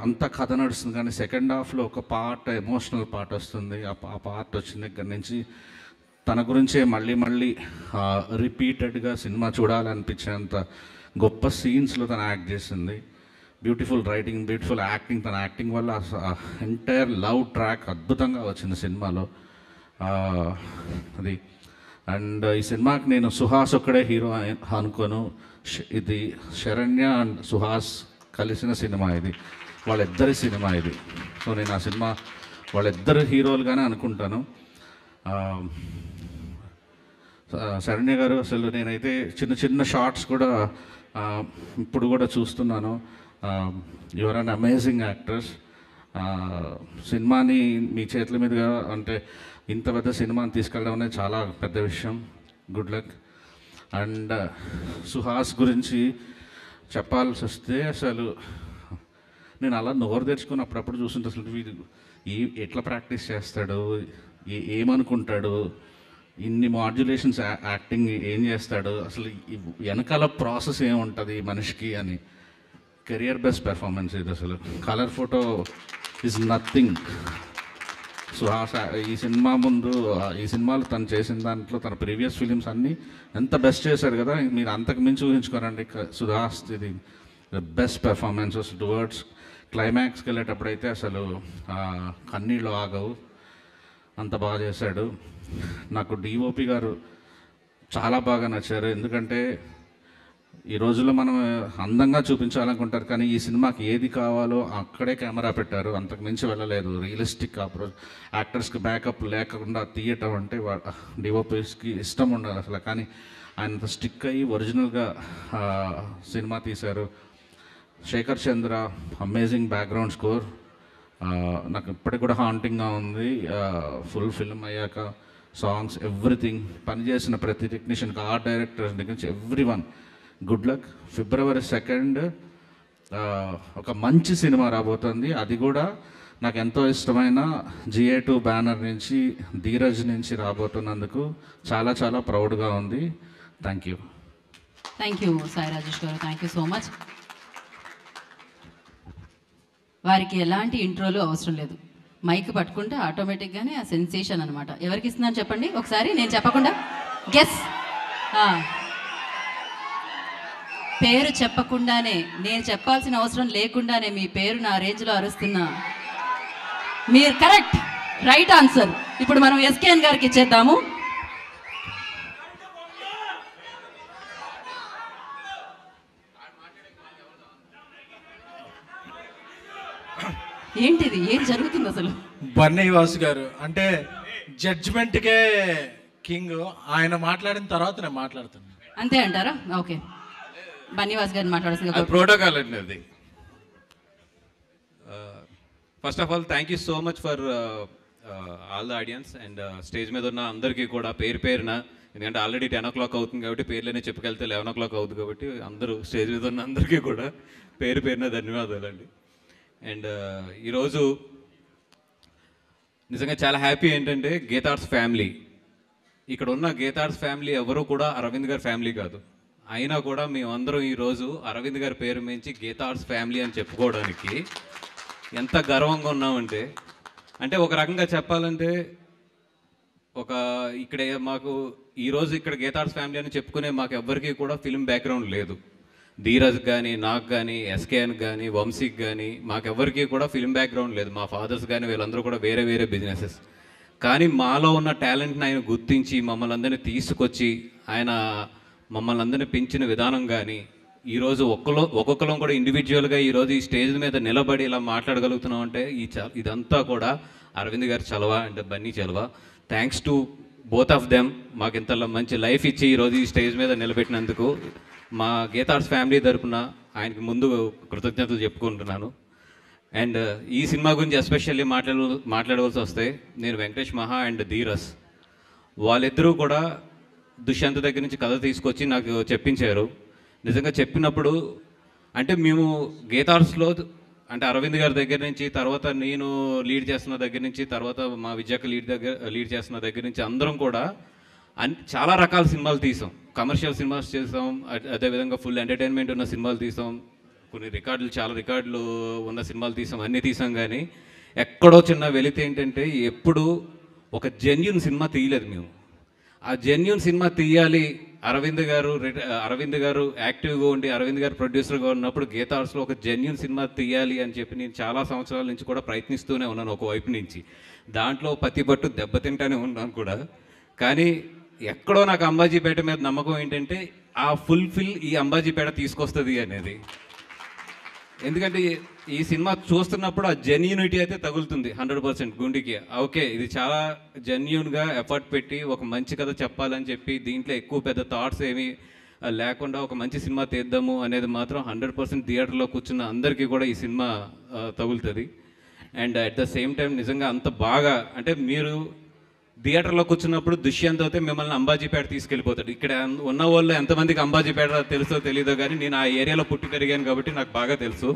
అంత కథ నడుస్తుంది, కానీ సెకండ్ హాఫ్లో ఒక పార్ట్, ఎమోషనల్ పార్ట్ వస్తుంది. ఆ పార్ట్ వచ్చిన దగ్గర నుంచి తన గురించే మళ్ళీ రిపీటెడ్గా సినిమా చూడాలనిపించేంత గొప్ప సీన్స్లో తను యాక్ట్ చేసింది. Beautiful writing, beautiful acting. తన యాక్టింగ్ వల్ల ఎంటైర్ లవ్ ట్రాక్ అద్భుతంగా వచ్చింది సినిమాలో. అది. అండ్ ఈ సినిమాకి నేను సుహాస్ ఒక్కడే హీరో అనుకోను. ఇది శరణ్య అండ్ సుహాస్ కలిసిన సినిమా ఇది, వాళ్ళిద్దరి సినిమా ఇది. సో నేను ఆ సినిమా వాళ్ళిద్దరు హీరోలుగానే అనుకుంటాను. శరణ్య గారు అసలు నేనైతే చిన్న షార్ట్స్ కూడా ఇప్పుడు కూడా చూస్తున్నాను. Your an amazing actors. సినిమాని మీ చేతుల మీదుగా, అంటే ఇంత పెద్ద సినిమాని తీసుకెళ్ళడం అనేది చాలా పెద్ద విషయం. Good luck. అండ్ సుహాస్ గురించి చెప్పాల్సి వస్తే అసలు నేను అలా నోరు తెచ్చుకొని అప్పుడప్పుడు చూస్తుంటే అసలు వీడు ఎట్లా ప్రాక్టీస్ చేస్తాడు, ఏమనుకుంటాడు, ఇన్ని మాడ్యులేషన్స్ యాక్టింగ్ ఏం చేస్తాడు, అసలు వెనకాల ప్రాసెస్ ఏముంటుంది మనిషికి అని. కెరియర్ బెస్ట్ పెర్ఫార్మెన్స్ ఇది అసలు. Colour photo is nothing. Suhas ఈ సినిమా ముందు, ఈ సినిమాలో తను చేసిన దాంట్లో తన ప్రీవియస్ ఫిలిమ్స్ అన్నీ ఎంత బెస్ట్ చేశాడు కదా, మీరు అంతకు మించి ఊహించుకోరండి. సుహాస్ ఇది బెస్ట్ పెర్ఫార్మెన్సెస్. టువర్డ్స్ క్లైమాక్స్కి వెళ్ళేటప్పుడైతే అసలు కన్నీళ్ళు ఆగవు, అంత బాగా చేశాడు. నాకు డిఓపి గారు చాలా బాగా నచ్చారు. ఎందుకంటే ఈ రోజుల్లో మనం అందంగా చూపించాలనుకుంటారు, కానీ ఈ సినిమాకి ఏది కావాలో అక్కడే కెమెరా పెట్టారు, అంతకు మించి వెళ్ళలేదు. Realistic approach. యాక్టర్స్కి బ్యాకప్ లేకుండా తీయటం అంటే డిఓపిస్కి ఇష్టం ఉండాలి అసలు, కానీ ఆయన స్టిక్ అయ్యి ఒరిజినల్గా సినిమా తీశారు. శేఖర్ చంద్ర అమేజింగ్ బ్యాక్గ్రౌండ్ స్కోర్. నాకు ఇప్పటికి కూడా హాంటింగ్గా ఉంది. ఫుల్ ఫిల్మ్ అయ్యాక సాంగ్స్, ఎవ్రీథింగ్, పనిచేసిన ప్రతి టెక్నీషియన్కి, ఆర్ట్ డైరెక్టర్ దగ్గర నుంచి ఎవ్రీవన్ గుడ్ లక్. February 2 ఒక మంచి సినిమా రాబోతుంది. అది కూడా నాకు ఎంతో ఇష్టమైన GA2 బ్యానర్ నుంచి, ధీరజ్ నుంచి రాబోతున్నందుకు చాలా చాలా ప్రౌడ్గా ఉంది. థ్యాంక్ యూ సాయి రాజేష్ గారు, థ్యాంక్ యూ సో మచ్. వారికి ఎలాంటి ఇంట్రోలు అవసరం లేదు, మైక్ పట్టుకుంటే ఆటోమేటిక్గానే ఆ సెన్సేషన్ అనమాట. ఎవరికి ఇస్తున్నాను చెప్పండి ఒకసారి, నేను చెప్పకుండా గెస్. పేరు చెప్పకుండానే, నేను చెప్పాల్సిన అవసరం లేకుండానే మీ పేరు నా రేంజ్లో అరుస్తున్నా. మీరు కరెక్ట్, రైట్ ఆన్సర్. ఇప్పుడు మనం SKN గారికి ఇచ్చేద్దాము. ఏంటిది, ఏం జరుగుతుంది అసలు? బన్నీ వాసు గారు అంటే జడ్జిమెంట్కే కింగ్. ఆయన మాట్లాడిన తర్వాత నేను మాట్లాడుతాను. అంతే అంటారా? ఓకే, బన్నీవాస్ గారిని మాట్లాడాల్సింది. ప్రోటోకాల్ అండి అది. First of all thank you so much for all the audience and stage మీద ఉన్న అందరికీ కూడా పేరున, ఎందుకంటే ఆల్రెడీ 10 o'clock అవుతుంది కాబట్టి పేర్లనే చెప్పుకెళ్తే 11 o'clock అవుతుంది కాబట్టి అందరూ స్టేజ్ మీద ఉన్న అందరికీ కూడా పేరున ధన్యవాదాలండి. అండ్ ఈరోజు నిజంగా చాలా హ్యాపీ ఏంటంటే గీతార్ట్స్ ఫ్యామిలీ, ఇక్కడ ఉన్న గీతార్ట్స్ ఫ్యామిలీ ఎవరు కూడా అరవింద్ గారి ఫ్యామిలీ కాదు. అయినా కూడా మేమందరం ఈరోజు అరవింద్ గారి పేరు మించి గీతార్ట్స్ ఫ్యామిలీ అని చెప్పుకోవడానికి ఎంత గర్వంగా ఉన్నామంటే, అంటే ఒక రకంగా చెప్పాలంటే ఇక్కడ మాకు ఈరోజు ఇక్కడ గీతార్ట్స్ ఫ్యామిలీ అని చెప్పుకునే మాకు ఎవ్వరికీ కూడా ఫిల్మ్ బ్యాక్గ్రౌండ్ లేదు. ధీరజ్ కానీ, నాకు కానీ, ఎస్కేఎన్ కానీ, వంశీకి కానీ మాకెవ్వరికీ కూడా ఫిల్మ్ బ్యాక్గ్రౌండ్ లేదు. మా ఫాదర్స్ కానీ వీళ్ళందరూ కూడా వేరే వేరే బిజినెసెస్. కానీ మాలో ఉన్న టాలెంట్ని ఆయన గుర్తించి మమ్మల్ని అందరినీ తీసుకొచ్చి ఆయన మమ్మల్ని అందరినీ పెంచిన విధానం కానీ, ఈరోజు ఒక్కొక్కరం కూడా ఇండివిజువల్గా ఈరోజు ఈ స్టేజ్ మీద నిలబడి ఇలా మాట్లాడగలుగుతున్నాం అంటే ఇదంతా కూడా అరవింద్ గారి చలవ అండ్ బన్నీ చలవ. Thanks to both of them. మాకు ఇంత మంచి లైఫ్ ఇచ్చి ఈరోజు ఈ స్టేజ్ మీద నిలబెట్టినందుకు మా గీతార్ట్స్ ఫ్యామిలీ తరఫున ఆయనకి ముందు కృతజ్ఞతలు చెప్పుకుంటున్నాను. అండ్ ఈ సినిమా గురించి ఎస్పెషల్లీ మాట్లాడవలసి వస్తే, నేను వెంకటేష్ మహా అండ్ ధీరస్ వాళ్ళిద్దరూ కూడా దుష్యంత్ దగ్గర నుంచి కథ తీసుకొచ్చి నాకు చెప్పించారు. నిజంగా చెప్పినప్పుడు అంటే మేము గీతార్ట్స్లో అంటే అరవింద్ గారి దగ్గర నుంచి, తర్వాత నేను లీడ్ చేస్తున్న దగ్గర నుంచి, తర్వాత మా విజయక లీడ్ చేస్తున్న దగ్గర నుంచి అందరం కూడా చాలా రకాల సినిమాలు తీసాం. కమర్షియల్ సినిమాస్ చేసాం, అదేవిధంగా ఫుల్ ఎంటర్టైన్మెంట్ ఉన్న సినిమాలు తీసాం, కొన్ని చాలా రికార్డులు ఉన్న సినిమాలు తీసాం, అన్నీ తీసాం. కానీ ఎక్కడో చిన్న వెలితే ఏంటంటే ఎప్పుడు ఒక జెన్యూన్ సినిమా తీయలేదు మేము. ఆ జెన్యూన్ సినిమా తీయాలి, అరవింద్ గారు యాక్టివ్గా ఉండి అరవింద్ గారు ప్రొడ్యూసర్గా ఉన్నప్పుడు గీతార్ట్స్లో ఒక జెన్యూన్ సినిమా తీయాలి అని చెప్పి నేను చాలా సంవత్సరాల నుంచి కూడా ప్రయత్నిస్తూనే ఉన్నాను. ఒకవైపు నుంచి దాంట్లో పత్తిపట్టు దెబ్బతింటానే ఉన్నాను కూడా. కానీ ఎక్కడో నాకు అంబాజీపేట మీద నమ్మకం ఏంటంటే ఆ ఫుల్ఫిల్ ఈ అంబాజీపేట తీసుకొస్తుంది అనేది. ఎందుకంటే ఈ సినిమా చూస్తున్నప్పుడు ఆ జెన్యూనిటీ అయితే తగులుతుంది 100% గుండెకి. ఓకే, ఇది చాలా జెన్యూన్గా ఎఫర్ట్ పెట్టి ఒక మంచి కథ చెప్పాలని చెప్పి దీంట్లో ఎక్కువ పెద్ద థాట్స్ ఏమీ లేకుండా ఒక మంచి సినిమా తీద్దాము అనేది మాత్రం 100% థియేటర్లో కూర్చున్న అందరికీ కూడా ఈ సినిమా తగులుతుంది. And at the same time నిజంగా అంత బాగా అంటే మీరు థియేటర్లో కూర్చున్నప్పుడు దుష్యంత్ అయితే మిమ్మల్ని అంబాజీపేట తీసుకెళ్ళిపోతాడు. ఇక్కడ ఉన్న వాళ్ళు ఎంతమందికి అంబాజీపేట తెలుసో తెలీదో కానీ నేను ఆ ఏరియాలో పుట్టి పెరిగాను కాబట్టి నాకు బాగా తెలుసు.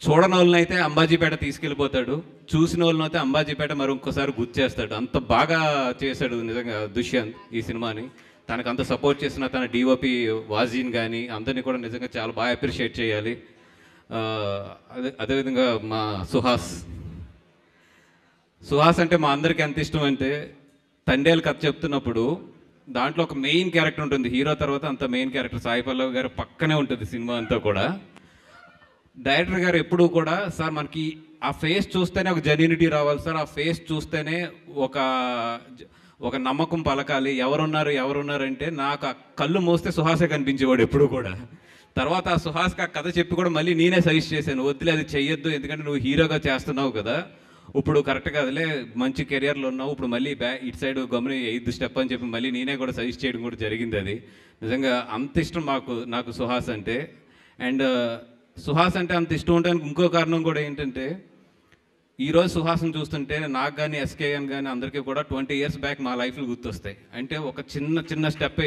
చూడని వాళ్ళని అయితే అంబాజీపేట తీసుకెళ్ళిపోతాడు, చూసిన వాళ్ళని అయితే అంబాజీపేట మరి ఇంకోసారి గుర్తు చేస్తాడు. అంత బాగా చేశాడు నిజంగా దుష్యంత్ ఈ సినిమాని. తనకు అంత సపోర్ట్ చేసిన తన డిఓపి వాజీన్ కానీ అందరినీ కూడా నిజంగా చాలా బాగా అప్రిషియేట్ చేయాలి. అదేవిధంగా మా సుహాస్ అంటే మా అందరికీ ఎంత ఇష్టం అంటే, తండేలు కథ చెప్తున్నప్పుడు దాంట్లో ఒక మెయిన్ క్యారెక్టర్ ఉంటుంది, హీరో తర్వాత అంత మెయిన్ క్యారెక్టర్ సాయి పల్లవి గారు పక్కనే ఉంటుంది సినిమా అంతా కూడా. డైరెక్టర్ గారు ఎప్పుడూ కూడా సార్ మనకి ఆ ఫేస్ చూస్తేనే ఒక జెన్యూనిటీ రావాలి సార్, ఆ ఫేస్ చూస్తేనే ఒక నమ్మకం పలకాలి, ఎవరున్నారంటే నాకు ఆ కళ్ళు మోస్తే సుహాసే కనిపించేవాడు ఎప్పుడు కూడా. తర్వాత ఆ సుహాస్కి ఆ కథ చెప్పి కూడా మళ్ళీ నేనే సజెస్ట్ చేశాను, వద్దులే అది చెయ్యొద్దు, ఎందుకంటే నువ్వు హీరోగా చేస్తున్నావు కదా, ఇప్పుడు కరెక్ట్ కాదులే, మంచి కెరియర్లో ఉన్నావు, ఇప్పుడు మళ్ళీ ఇటు సైడ్ గమని 8th స్టెప్ అని చెప్పి మళ్ళీ నేనే కూడా సజెస్ట్ చేయడం కూడా జరిగింది. అది నిజంగా అంత ఇష్టం నాకు సుహాస్ అంటే. అండ్ సుహాస్ అంటే అంత ఇష్టం ఉండడానికి ఇంకో కారణం కూడా ఏంటంటే, ఈరోజు సుహాస్ని చూస్తుంటే నాకు కానీ ఎస్కేఎన్ కానీ అందరికీ కూడా 20 years బ్యాక్ మా లైఫ్లో గుర్తొస్తాయి. అంటే ఒక చిన్న స్టెప్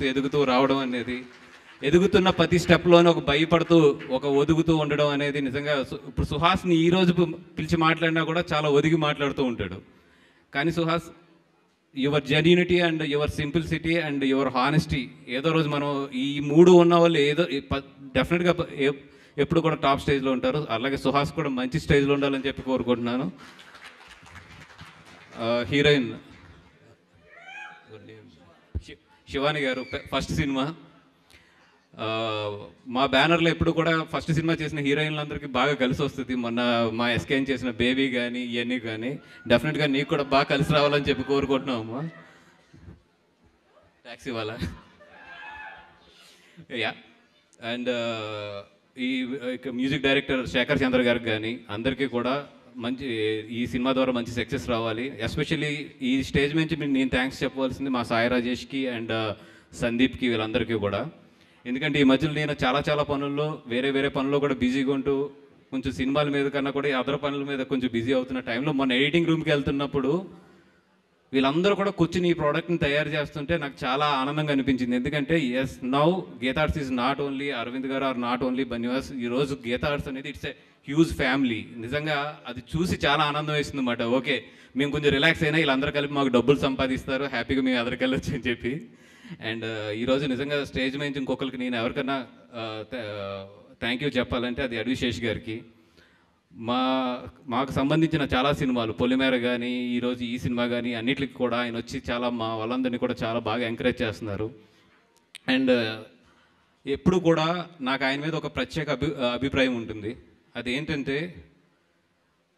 ఎదుగుతూ రావడం అనేది, ఎదుగుతున్న ప్రతి స్టెప్లోనే ఒక భయపడుతూ ఒక ఒదుగుతూ ఉండడం అనేది నిజంగా. ఇప్పుడు సుహాస్ని ఈరోజు పిలిచి మాట్లాడినా కూడా చాలా ఒదిగి మాట్లాడుతూ ఉంటాడు. కానీ Suhas, your genuinity and your simplicity and your honesty, ఏదో రోజు మనం ఈ 3 ఉన్న వాళ్ళు ఏదో డెఫినెట్గా ఎప్పుడు కూడా టాప్ స్టేజ్లో ఉంటారు. అలాగే సుహాస్ కూడా మంచి స్టేజ్లో ఉండాలని చెప్పి కోరుకుంటున్నాను. హీరోయిన్ శివాని గారు ఫస్ట్ సినిమా, మా బ్యానర్లో ఎప్పుడు కూడా ఫస్ట్ సినిమా చేసిన హీరోయిన్లందరికీ బాగా కలిసి వస్తుంది. మొన్న మా ఎస్కేఎన్ చేసిన బేబీ కానీ ఇవన్నీ కానీ డెఫినెట్గా నీకు కూడా బాగా కలిసి రావాలని చెప్పి కోరుకుంటున్నాము. ట్యాక్సీ వాళ్ళ యా. అండ్ ఈ మ్యూజిక్ డైరెక్టర్ శేఖర్ చంద్ర గారికి కానీ అందరికీ కూడా ఈ సినిమా ద్వారా మంచి సక్సెస్ రావాలి. ఎస్పెషల్లీ ఈ స్టేజ్ నుంచి నేను థ్యాంక్స్ చెప్పవలసింది మా సాయి రాజేష్కి అండ్ సందీప్కి, వీళ్ళందరికీ కూడా. ఎందుకంటే ఈ మధ్యలో నేను చాలా పనుల్లో వేరే పనుల్లో కూడా బిజీగా ఉంటూ కొంచెం సినిమాల మీద కన్నా కూడా అదర్ పనుల మీద కొంచెం బిజీ అవుతున్న టైంలో మొన్న ఎడిటింగ్ రూమ్కి వెళ్తున్నప్పుడు వీళ్ళందరూ కూడా కూర్చుని ఈ ప్రోడక్ట్ని తయారు చేస్తుంటే నాకు చాలా ఆనందంగా అనిపించింది. ఎందుకంటే yes, now Geetha Arts is not only Aravind గారు ఆర్ నాట్ ఓన్లీ బన్నివాస్. ఈరోజు గీతార్ట్స్ అనేది హ్యూజ్ ఫ్యామిలీ. నిజంగా అది చూసి చాలా ఆనందం వేస్తుంది అన్నమాట. ఓకే, మేము కొంచెం రిలాక్స్ అయినా వీళ్ళందరూ కలిపి మాకు డబ్బులు సంపాదిస్తారు, హ్యాపీగా మేము ఎదరికి వెళ్ళొచ్చు అని చెప్పి. అండ్ ఈరోజు నిజంగా స్టేజ్ మీద ఇంకొకరికి నేను ఎవరికన్నా థ్యాంక్ యూ చెప్పాలంటే అది అడ్విశేష్ గారికి. మాకు సంబంధించిన చాలా సినిమాలు, పొలిమేర కానీ ఈరోజు ఈ సినిమా కానీ అన్నిటికి కూడా ఆయన వచ్చి చాలా మా వాళ్ళందరినీ కూడా చాలా బాగా ఎంకరేజ్ చేస్తున్నారు. అండ్ ఎప్పుడు కూడా నాకు ఆయన మీద ఒక ప్రత్యేక అభిప్రాయం ఉంటుంది. అదేంటంటే,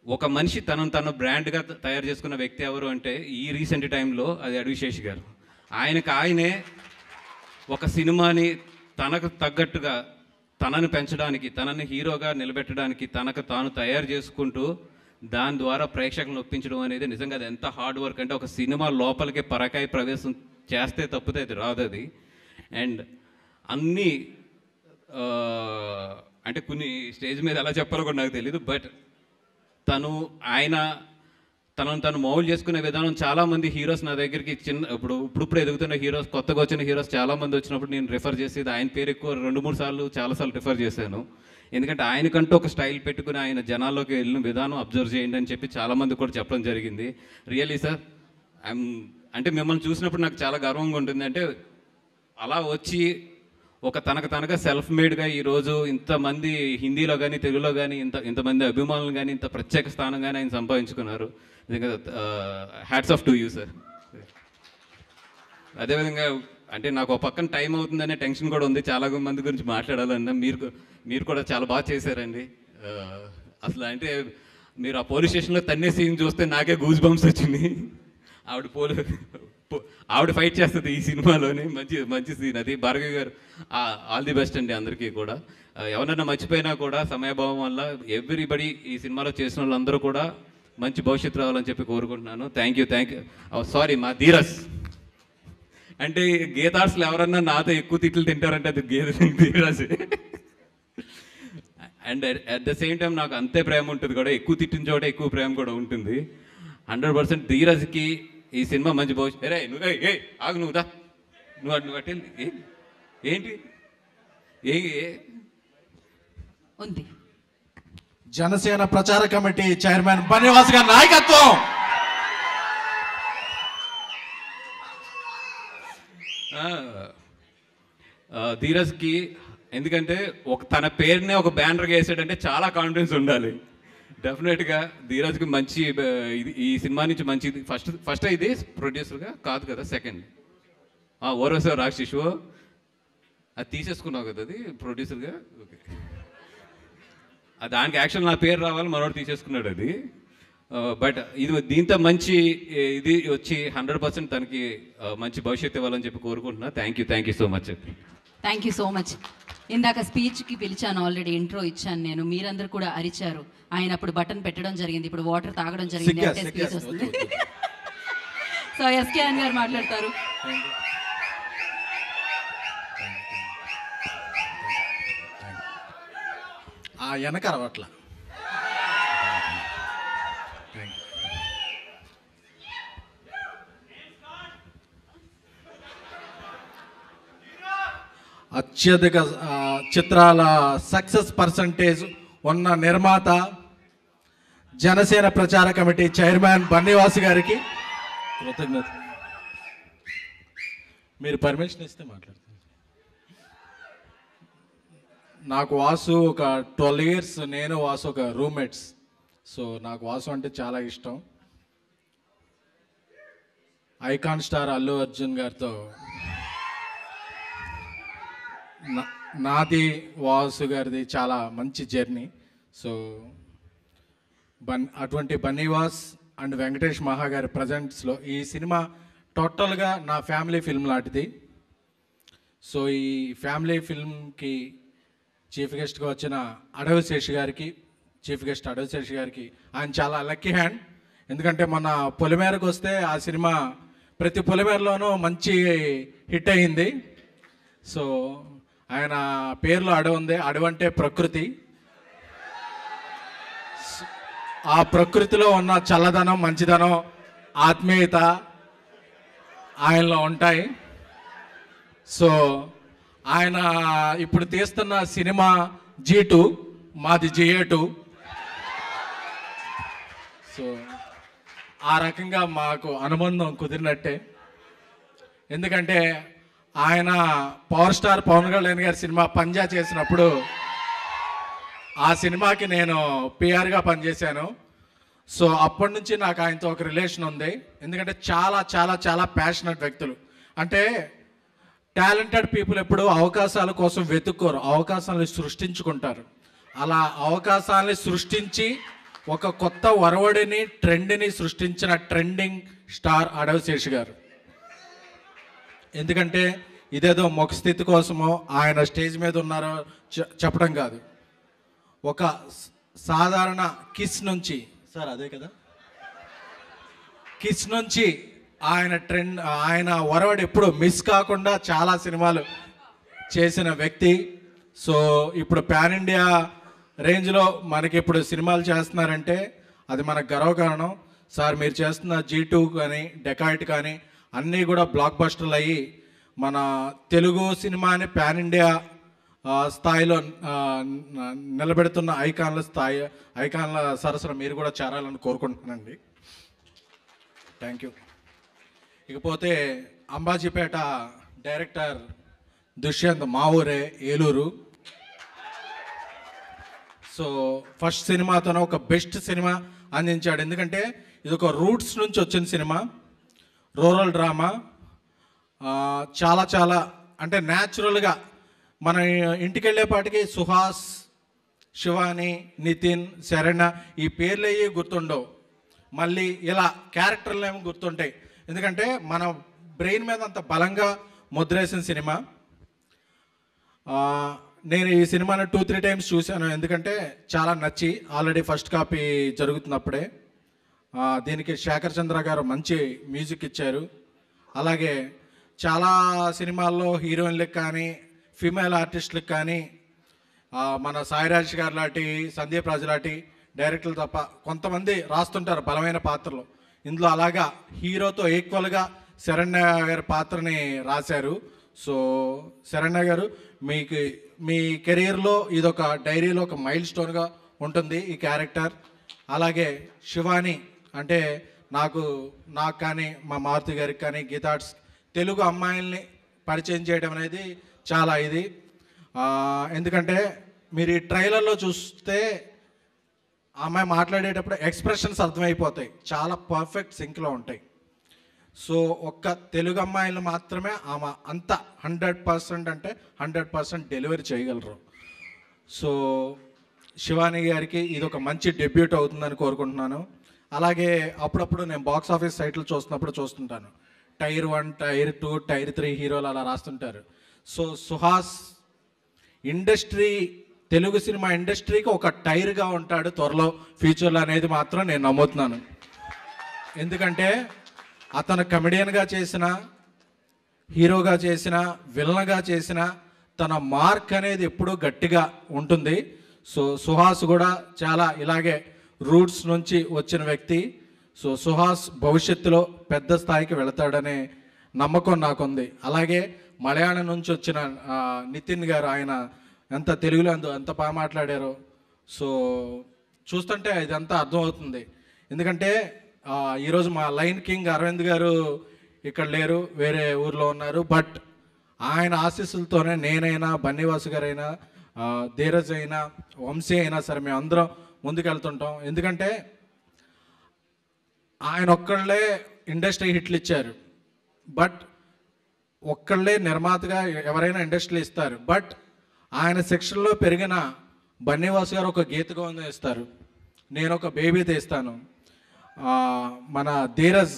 ఒక మనిషి తను బ్రాండ్గా తయారు చేసుకున్న వ్యక్తి ఎవరు అంటే ఈ రీసెంట్ టైంలో అది అడ్విశేష్ గారు. ఆయనే ఒక సినిమాని తనకు తగ్గట్టుగా తనను పెంచడానికి, తనని హీరోగా నిలబెట్టడానికి తనకు తాను తయారు చేసుకుంటూ దాని ద్వారా ప్రేక్షకులను ఒప్పించడం అనేది నిజంగా అది ఎంత హార్డ్ వర్క్ అంటే, ఒక సినిమా లోపలికి పరకాయ ప్రవేశం చేస్తే తప్పితే అది రాదు అది. అండ్ అన్నీ అంటే కొన్ని స్టేజ్ మీద ఎలా చెప్పాలో కూడా నాకు తెలీదు. బట్ తను మౌల్డ్ చేసుకునే విధానం, చాలామంది హీరోస్ నా దగ్గరికి ఇప్పుడు ఎదుగుతున్న హీరోస్, కొత్తగా వచ్చిన హీరోస్ చాలామంది వచ్చినప్పుడు నేను రిఫర్ చేసేది ఆయన పేరు ఎక్కువ 2-3 సార్లు చాలాసార్లు రిఫర్ చేశాను. ఎందుకంటే ఆయనకంటూ ఒక స్టైల్ పెట్టుకుని ఆయన జనాల్లోకి వెళ్ళిన విధానం అబ్జర్వ్ చేయండి అని చెప్పి చాలామంది కూడా చెప్పడం జరిగింది. రియల్లీ సార్, అంటే మిమ్మల్ని చూసినప్పుడు నాకు చాలా గర్వంగా ఉంటుంది. అంటే అలా వచ్చి ఒక తనగా సెల్ఫ్ మేడ్గా ఈరోజు ఇంతమంది హిందీలో కానీ తెలుగులో కానీ ఇంతమంది అభిమానులు కానీ ఇంత ప్రత్యేక స్థానం కానీ ఆయన సంపాదించుకున్నారు. నిజంగా hats off to you sir. అదేవిధంగా అంటే నాకు ఒక పక్కన టైం అవుతుందనే టెన్షన్ కూడా ఉంది, చాలా మంది గురించి మాట్లాడాలన్నా. మీరు కూడా చాలా బాగా చేశారండి. అసలు అంటే మీరు ఆ పోలీస్ స్టేషన్లో తన్నే సీన్ చూస్తే నాకే గూస్ బంప్స్ వచ్చింది. ఆవిడ ఫైట్ చేస్తుంది ఈ సినిమాలోనే, మంచి సీన్ అది. భార్గవి గారు ఆల్ ది బెస్ట్ అండి అందరికీ కూడా. ఎవరన్నా మర్చిపోయినా కూడా సమయభావం వల్ల ఎవ్రీబడి ఈ సినిమాలో చేసిన వాళ్ళందరూ కూడా మంచి భవిష్యత్తు రావాలని చెప్పి కోరుకుంటున్నాను. Thank you. సారీ, మా ధీరస్ అంటే గీతార్స్లో ఎవరన్నా నాతో ఎక్కువ తిట్లు తింటారంటే అది ధీరస్. And at the same time నాకు అంతే ప్రేమ ఉంటుంది కూడా, ఎక్కువ తిట్టిన చోట ఎక్కువ ప్రేమ కూడా ఉంటుంది. 100% ధీరస్కి ఈ సినిమా మంచి భవిష్యత్తు. ఆగు, నువ్వు అట్టి ఏంటి ఉంది. జనసేన ప్రచార కమిటీ చైర్మన్ బన్నివాస్ గారి నాయకత్వం. ధీరజ్కి ఎందుకంటే తన పేరునే ఒక బ్యానర్గా వేసాడంటే చాలా కాన్ఫిడెన్స్ ఉండాలి. డెఫినెట్గా ధీరజ్కి మంచి ఈ సినిమా నుంచి మంచి ఫస్ట్ ఇది ప్రొడ్యూసర్గా కాదు కదా, సెకండ్ ఓరవసో రాక్షిషు అది తీసేసుకున్నావు కదా, అది ప్రొడ్యూసర్గా. ఓకే, దానికి యాక్చువల్ నా పేరు రావాలి, మనోడు తీసేసుకున్నాడు అది. బట్ దీంతో మంచి ఇది వచ్చి 100% తనకి మంచి భవిష్యత్తు ఇవ్వాలని చెప్పి కోరుకుంటున్నా. Thank you so much. Thank you so much. ఇందాక స్పీచ్కి పిలిచాను, ఆల్రెడీ ఇంట్రో ఇచ్చాను నేను, మీరందరూ కూడా అరిచారు. ఆయన అప్పుడు బటన్ పెట్టడం జరిగింది, ఇప్పుడు వాటర్ తాగడం జరిగింది, అంటే స్పీచ్ వస్తుంది. సో ఎస్కేఎన్ గారు మాట్లాడతారు. వెనక అరవట్ల అత్యధిక చిత్రాల సక్సెస్ పర్సంటేజ్ ఉన్న నిర్మాత, జనసేన ప్రచార కమిటీ చైర్మన్ బన్నివాస్ గారికి కృతజ్ఞత. మీరు పర్మిషన్ ఇస్తే మాట్లాడతాను. నాకు వాసు ఒక 12 years, నేను వాసు ఒక రూమ్మేట్స్. సో నాకు వాసు అంటే చాలా ఇష్టం. ఐకాన్ స్టార్ అల్లు అర్జున్ గారితో నాది వాసు గారిది చాలా మంచి జర్నీ. సో అటువంటి బన్నీవాస్ అండ్ వెంకటేష్ మహా గారి ప్రజెంట్స్లో ఈ సినిమా టోటల్గా నా ఫ్యామిలీ ఫిల్మ్ లాంటిది. సో ఈ ఫ్యామిలీ ఫిల్మ్కి చీఫ్ గెస్ట్గా వచ్చిన అడవిశేషి గారికి, చీఫ్ గెస్ట్ అడవిశేషి గారికి ఆయన చాలా లక్కీ హ్యాండ్. ఎందుకంటే మన పొలిమేరకు వస్తే ఆ సినిమా ప్రతి పొలిమేరలోనూ మంచి హిట్ అయింది. సో ఆయన పేరులో అడవి ఉంది, అడవి అంటే ప్రకృతి. ఆ ప్రకృతిలో ఉన్న చల్లదనం, మంచిదనం, ఆత్మీయత ఆయనలో ఉంటాయి. సో ఆయన ఇప్పుడు తీస్తున్న సినిమా G2, మాది GA2. సో ఆ రకంగా మాకు అనుబంధం కుదిరినట్టే. ఎందుకంటే ఆయన పవర్ స్టార్ పవన్ కళ్యాణ్ గారి సినిమా పంజా చేసినప్పుడు ఆ సినిమాకి నేను పిఆర్గా పనిచేశాను. సో అప్పటి నుంచి నాకు ఆయనతో ఒక రిలేషన్ ఉంది. ఎందుకంటే చాలా చాలా చాలా ప్యాషనెట్ వ్యక్తులు. అంటే టాలెంటెడ్ పీపుల్ ఎప్పుడు అవకాశాల కోసం వెతుక్కోరు, అవకాశాలను సృష్టించుకుంటారు. అలా అవకాశాలని సృష్టించి ఒక కొత్త ఒరవడిని ట్రెండ్ని సృష్టించిన ట్రెండింగ్ స్టార్ అడవి శేష్ గారు. ఎందుకంటే ఇదేదో ముఖ స్థితి కోసమో ఆయన స్టేజ్ మీద ఉన్నారో చెప్పడం కాదు. ఒక సాధారణ కిస్ నుంచి, సార్ అదే కదా, కిస్ నుంచి ఆయన ఒరవడి ఎప్పుడు మిస్ కాకుండా చాలా సినిమాలు చేసిన వ్యక్తి. సో ఇప్పుడు పాన్ ఇండియా రేంజ్లో మనకి ఇప్పుడు సినిమాలు చేస్తున్నారంటే అది మనకు గర్వకారణం. సార్ మీరు చేస్తున్న G2 కానీ డెకాయిట్ కానీ అన్నీ కూడా బ్లాక్ బస్టర్లు అయ్యి మన తెలుగు సినిమాని పాన్ ఇండియా స్థాయిలో నిలబెడుతున్న ఐకాన్ల సరసన మీరు కూడా చేరాలని కోరుకుంటున్నానండి. Thank you. ఇకపోతే అంబాజీపేట డైరెక్టర్ దుష్యంత్ మా ఊరే, ఏలూరు. సో ఫస్ట్ సినిమాతోనే ఒక బెస్ట్ సినిమా అందించాడు. ఎందుకంటే ఇది ఒక రూట్స్ నుంచి వచ్చిన సినిమా, రూరల్ డ్రామా. చాలా చాలా అంటే న్యాచురల్గా మన ఇంటికి వెళ్ళేపాటికి సుహాస్, శివాని, నితిన్, శరణ్ ఈ పేర్లు అయ్యి గుర్తుండవు, మళ్ళీ ఇలా క్యారెక్టర్లు ఏమో గుర్తుంటాయి. ఎందుకంటే మన బ్రెయిన్ మీద అంత బలంగా ముద్రేసిన సినిమా. నేను ఈ సినిమాని 2-3 టైమ్స్ చూశాను. ఎందుకంటే చాలా నచ్చి, ఆల్రెడీ ఫస్ట్ కాపీ జరుగుతున్నప్పుడే దీనికి శేఖర్ చంద్ర గారు మంచి మ్యూజిక్ ఇచ్చారు. అలాగే చాలా సినిమాల్లో హీరోయిన్లకు కానీ ఫీమేల్ ఆర్టిస్టులకు కానీ మన సాయిరాజ్ గారు లాంటి, సందీప్ రాజు లాంటి డైరెక్టర్లు తప్ప కొంతమంది రాస్తుంటారు బలమైన పాత్రలు. ఇందులో అలాగా హీరోతో ఈక్వల్గా శరణ్య గారి పాత్రని రాశారు. సో శరణ్య గారు మీ కెరీర్లో ఇదొక డైరీలో ఒక మైల్ స్టోన్గా ఉంటుంది ఈ క్యారెక్టర్. అలాగే శివాని అంటే నాకు కానీ మా మారుతి గారికి కానీ గీతార్ట్స్ తెలుగు అమ్మాయిల్ని పరిచయం చేయడం అనేది చాలా ఇది. ఎందుకంటే మీరు ఈ ట్రైలర్లో చూస్తే అమ్మాయి మాట్లాడేటప్పుడు ఎక్స్ప్రెషన్స్ అర్థమైపోతాయి, చాలా పర్ఫెక్ట్ సింక్లో ఉంటాయి. సో ఒక్క తెలుగు అమ్మాయిలు మాత్రమే ఆమె అంత 100% అంటే 100% డెలివరీ చేయగలరు. సో శివాని గారికి ఇది ఒక మంచి డెబ్యూట్ అవుతుందని కోరుకుంటున్నాను. అలాగే అప్పుడప్పుడు నేను బాక్స్ ఆఫీస్ సైట్లు చూస్తుంటాను, Tier 1, Tier 2, Tier 3 హీరోలు అలా రాస్తుంటారు. సో సుహాస్ తెలుగు సినిమా ఇండస్ట్రీకి ఒక టైర్గా ఉంటాడు త్వరలో ఫ్యూచర్లో అనేది మాత్రం నేను నమ్ముతున్నాను. ఎందుకంటే అతను కమెడియన్గా చేసిన, హీరోగా చేసిన, విలన్గా చేసిన తన మార్క్ అనేది ఎప్పుడూ గట్టిగా ఉంటుంది. సో సుహాస్ కూడా చాలా ఇలాగే రూట్స్ నుంచి వచ్చిన వ్యక్తి. సో సుహాస్ భవిష్యత్తులో పెద్ద స్థాయికి వెళతాడనే నమ్మకం నాకుంది. అలాగే మలయాళం నుంచి వచ్చిన నితిన్ గారు, ఆయన ఎంత తెలుగులో ఎంత బాగా మాట్లాడారో. సో చూస్తుంటే ఇదంతా అర్థమవుతుంది. ఎందుకంటే ఈరోజు మా లైన్ కింగ్ అరవింద్ గారు ఇక్కడ లేరు, వేరే ఊర్లో ఉన్నారు. బట్ ఆయన ఆశీస్సులతోనే నేనైనా, బన్నీవాసు గారైనా, ధీరజ్ అయినా, వంశీ అయినా సరే మేము అందరం ముందుకెళ్తుంటాం. ఎందుకంటే ఆయన ఒక్కళ్ళే ఇండస్ట్రీ హిట్లు ఇచ్చారు, బట్ ఒక్కళ్ళే నిర్మాతగా ఎవరైనా ఇండస్ట్రీలు ఇస్తారు. బట్ ఆయన సెక్షన్లో పెరిగిన బన్నీవాసు గారు ఒక గీతగోవిందం ఇస్తారు, నేను ఒక బేబీ తీస్తాను, మన ధీరజ్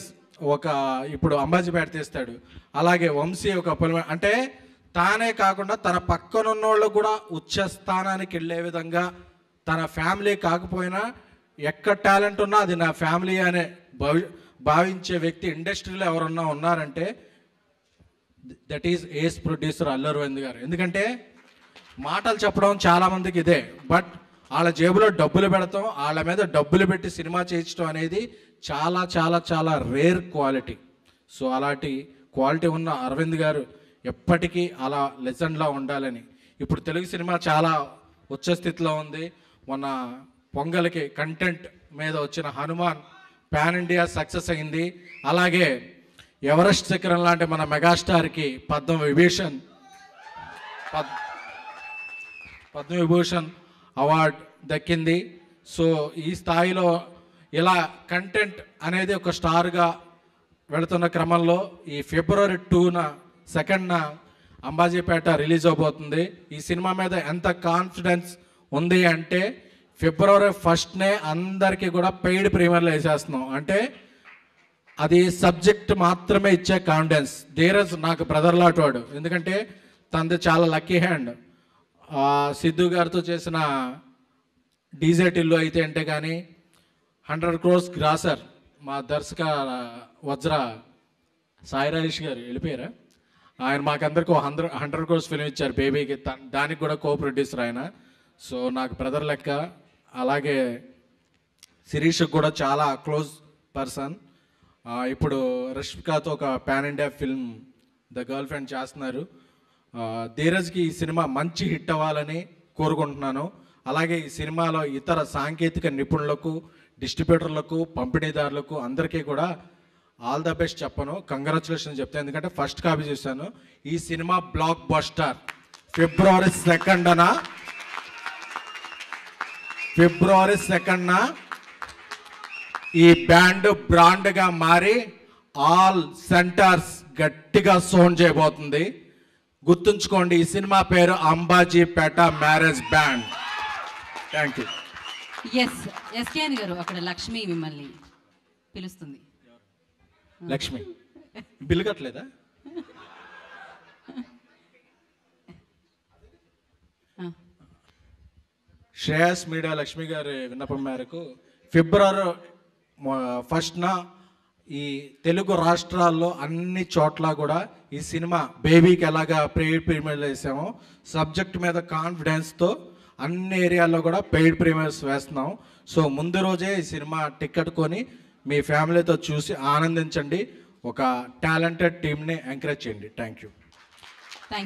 ఇప్పుడు అంబాజీపేట తీస్తాడు, అలాగే వంశీ ఒక అంటే తానే కాకుండా తన పక్కనున్నోళ్ళు కూడా ఉచ్చ స్థానానికి వెళ్ళే విధంగా తన ఫ్యామిలీ కాకపోయినా ఎక్కడ టాలెంట్ ఉన్నా అది నా ఫ్యామిలీ అనే భావించే వ్యక్తి ఇండస్ట్రీలో ఎవరన్నా ఉన్నారంటే that is ace producer Allu Aravind గారు. ఎందుకంటే మాటలు చెప్పడం చాలామందికి ఇదే, బట్ వాళ్ళ జేబులో డబ్బులు పెడతాం, వాళ్ళ మీద డబ్బులు పెట్టి సినిమా చేయించడం అనేది చాలా చాలా చాలా రేర్ క్వాలిటీ. సో అలాంటి క్వాలిటీ ఉన్న అరవింద్ గారు ఎప్పటికీ అలా లెజెండ్లా ఉండాలని. ఇప్పుడు తెలుగు సినిమా చాలా ఉచ్చ స్థితిలో ఉంది. మొన్న పొంగల్కి కంటెంట్ మీద వచ్చిన హనుమాన్ పాన్ ఇండియా సక్సెస్ అయింది. అలాగే ఎవరెస్ట్ శిఖరం లాంటి మన మెగాస్టార్కి పద్మవిభూషణ్ అవార్డ్ దక్కింది. సో ఈ స్థాయిలో ఇలా కంటెంట్ అనేది ఒక స్టార్గా వెళుతున్న క్రమంలో ఈ ఫిబ్రవరి 2న అంబాజీపేట రిలీజ్ అవబోతుంది. ఈ సినిమా మీద ఎంత కాన్ఫిడెన్స్ ఉంది అంటే ఫిబ్రవరి 1నే అందరికీ కూడా పెయిడ్ ప్రీమియర్లు వేసేస్తున్నాం. అంటే అది సబ్జెక్ట్ మాత్రమే ఇచ్చే కాన్ఫిడెన్స్. ధీరజ్ నాకు బ్రదర్ లాంటివాడు, ఎందుకంటే తనది చాలా లక్కీ హ్యాండ్. సిద్ధు గారితో చేసిన డీజే టిల్లు అయితే అంటే కానీ 100 crores గ్రాసర్ మా దర్శక వజ్ర సాయి రాజేష్ గారు వెళ్ళిపోయారా, ఆయన మాకందరికి 100 crores ఫిల్మ్ ఇచ్చారు బేబీకి, దానికి కూడా కో ప్రొడ్యూసర్ ఆయన. సో నాకు బ్రదర్ లెక్క. అలాగే శిరీష్ కూడా చాలా క్లోజ్ పర్సన్. ఇప్పుడు రష్మికతో ఒక pan India film the girl friend చేస్తున్నారు. ధీరజ్కి ఈ సినిమా మంచి హిట్ అవ్వాలని కోరుకుంటున్నాను. అలాగే ఈ సినిమాలో ఇతర సాంకేతిక నిపుణులకు, డిస్ట్రిబ్యూటర్లకు, పంపిణీదారులకు అందరికీ కూడా ఆల్ ద బెస్ట్ చెప్పను, కంగ్రాచులేషన్ చెప్తాను. ఎందుకంటే ఫస్ట్ కాపీ చూశాను. ఈ సినిమా బ్లాక్ బస్టర్. ఫిబ్రవరి 2న ఈ బ్యాండ్ బ్రాండ్గా మారి ఆల్ సెంటర్స్ గట్టిగా సౌండ్ చేయబోతుంది. గుర్తుంచుకోండి, ఈ సినిమా పేరు Ambajipeta marriage band. Thank you. SKN గారు, అక్కడ లక్ష్మి మిమ్మల్ని పిలుస్తుంది. లక్ష్మి బిల్లు కట్టలేదా? శ్రేయస్ మీడియా లక్ష్మి గారి విన్నపం మేరకు ఫిబ్రవరి 1న ఈ తెలుగు రాష్ట్రాల్లో అన్ని చోట్ల కూడా ఈ సినిమా బేబీకి ఎలాగా ప్రీమియర్ వేసామో సబ్జెక్ట్ మీద కాన్ఫిడెన్స్తో అన్ని ఏరియాల్లో కూడా పెయిడ్ ప్రీమియర్స్ వేస్తున్నాం. సో ముందు రోజే ఈ సినిమా టికెట్ కొని మీ ఫ్యామిలీతో చూసి ఆనందించండి. ఒక టాలెంటెడ్ టీమ్ని ఎంకరేజ్ చేయండి. థ్యాంక్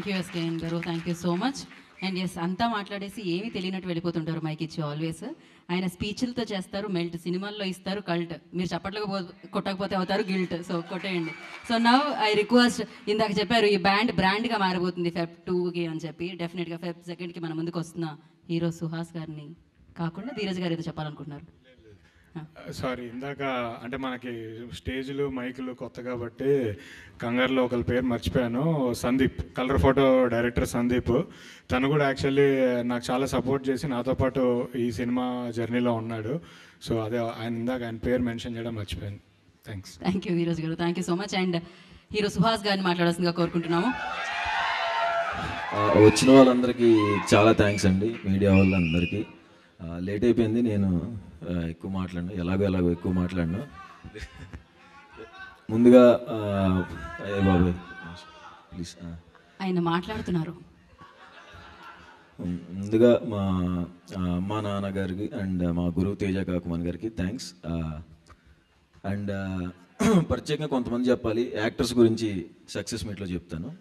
యూ ఎస్కేఎన్ గారు, thank you so much. And yes, అంతా మాట్లాడేసి ఏమీ తెలియనట్టు వెళ్ళిపోతుంటారు మైక్ ఇచ్చి ఆల్వేస్. ఆయన స్పీచ్లతో చేస్తారు మెల్ట్, సినిమాల్లో ఇస్తారు కల్ట్, మీరు చప్పట్లకు కొట్టకపోతే అవుతారు గిల్ట్. సో కొట్టేయండి. సో నవ్ ఐ రిక్వెస్ట్, ఇందాక చెప్పారు ఈ బ్రాండ్గా మారిపోతుంది Feb 2కి అని చెప్పి. డెఫినెట్గా Feb 2కి మన ముందుకు వస్తున్న హీరో సుహాస్ గారిని కాకుండా ధీరజ్ గారు ఏదో చెప్పాలనుకుంటున్నారు. సారీ, ఇందాక అంటే మనకి స్టేజ్లు మైకులు కొత్త కాబట్టి కంగారులో ఒకరి పేరు మర్చిపోయాను. Sandeep, colour photo director Sandeep. తను కూడా యాక్చువల్లీ నాకు చాలా సపోర్ట్ చేసి నాతో పాటు ఈ సినిమా జర్నీలో ఉన్నాడు. సో అదే ఆయన పేరు మెన్షన్ చేయడం మర్చిపోయాను. థ్యాంక్ యూ ధీరజ్ గారు, thank you so much. And hero Suhas గారిని మాట్లాడాల్సిందిగా కోరుకుంటున్నాము. వచ్చిన వాళ్ళందరికీ చాలా థ్యాంక్స్ అండి, మీడియా వాళ్ళందరికీ. లేట్ అయిపోయింది, నేను ఎక్కువ ఎలాగో ఎక్కువ మాట్లాడను. ముందుగా అయ్యే బాబాయ్ ప్లీజ్, ఆయన మాట్లాడుతున్నారు. ముందుగా మా నాన్నగారికి అండ్ మా గురువు తేజ కాకుమాన్ గారికి థ్యాంక్స్. అండ్ ప్రత్యేకంగా కొంతమంది చెప్పాలి, యాక్టర్స్ గురించి సక్సెస్ మీట్లో చెప్తాను.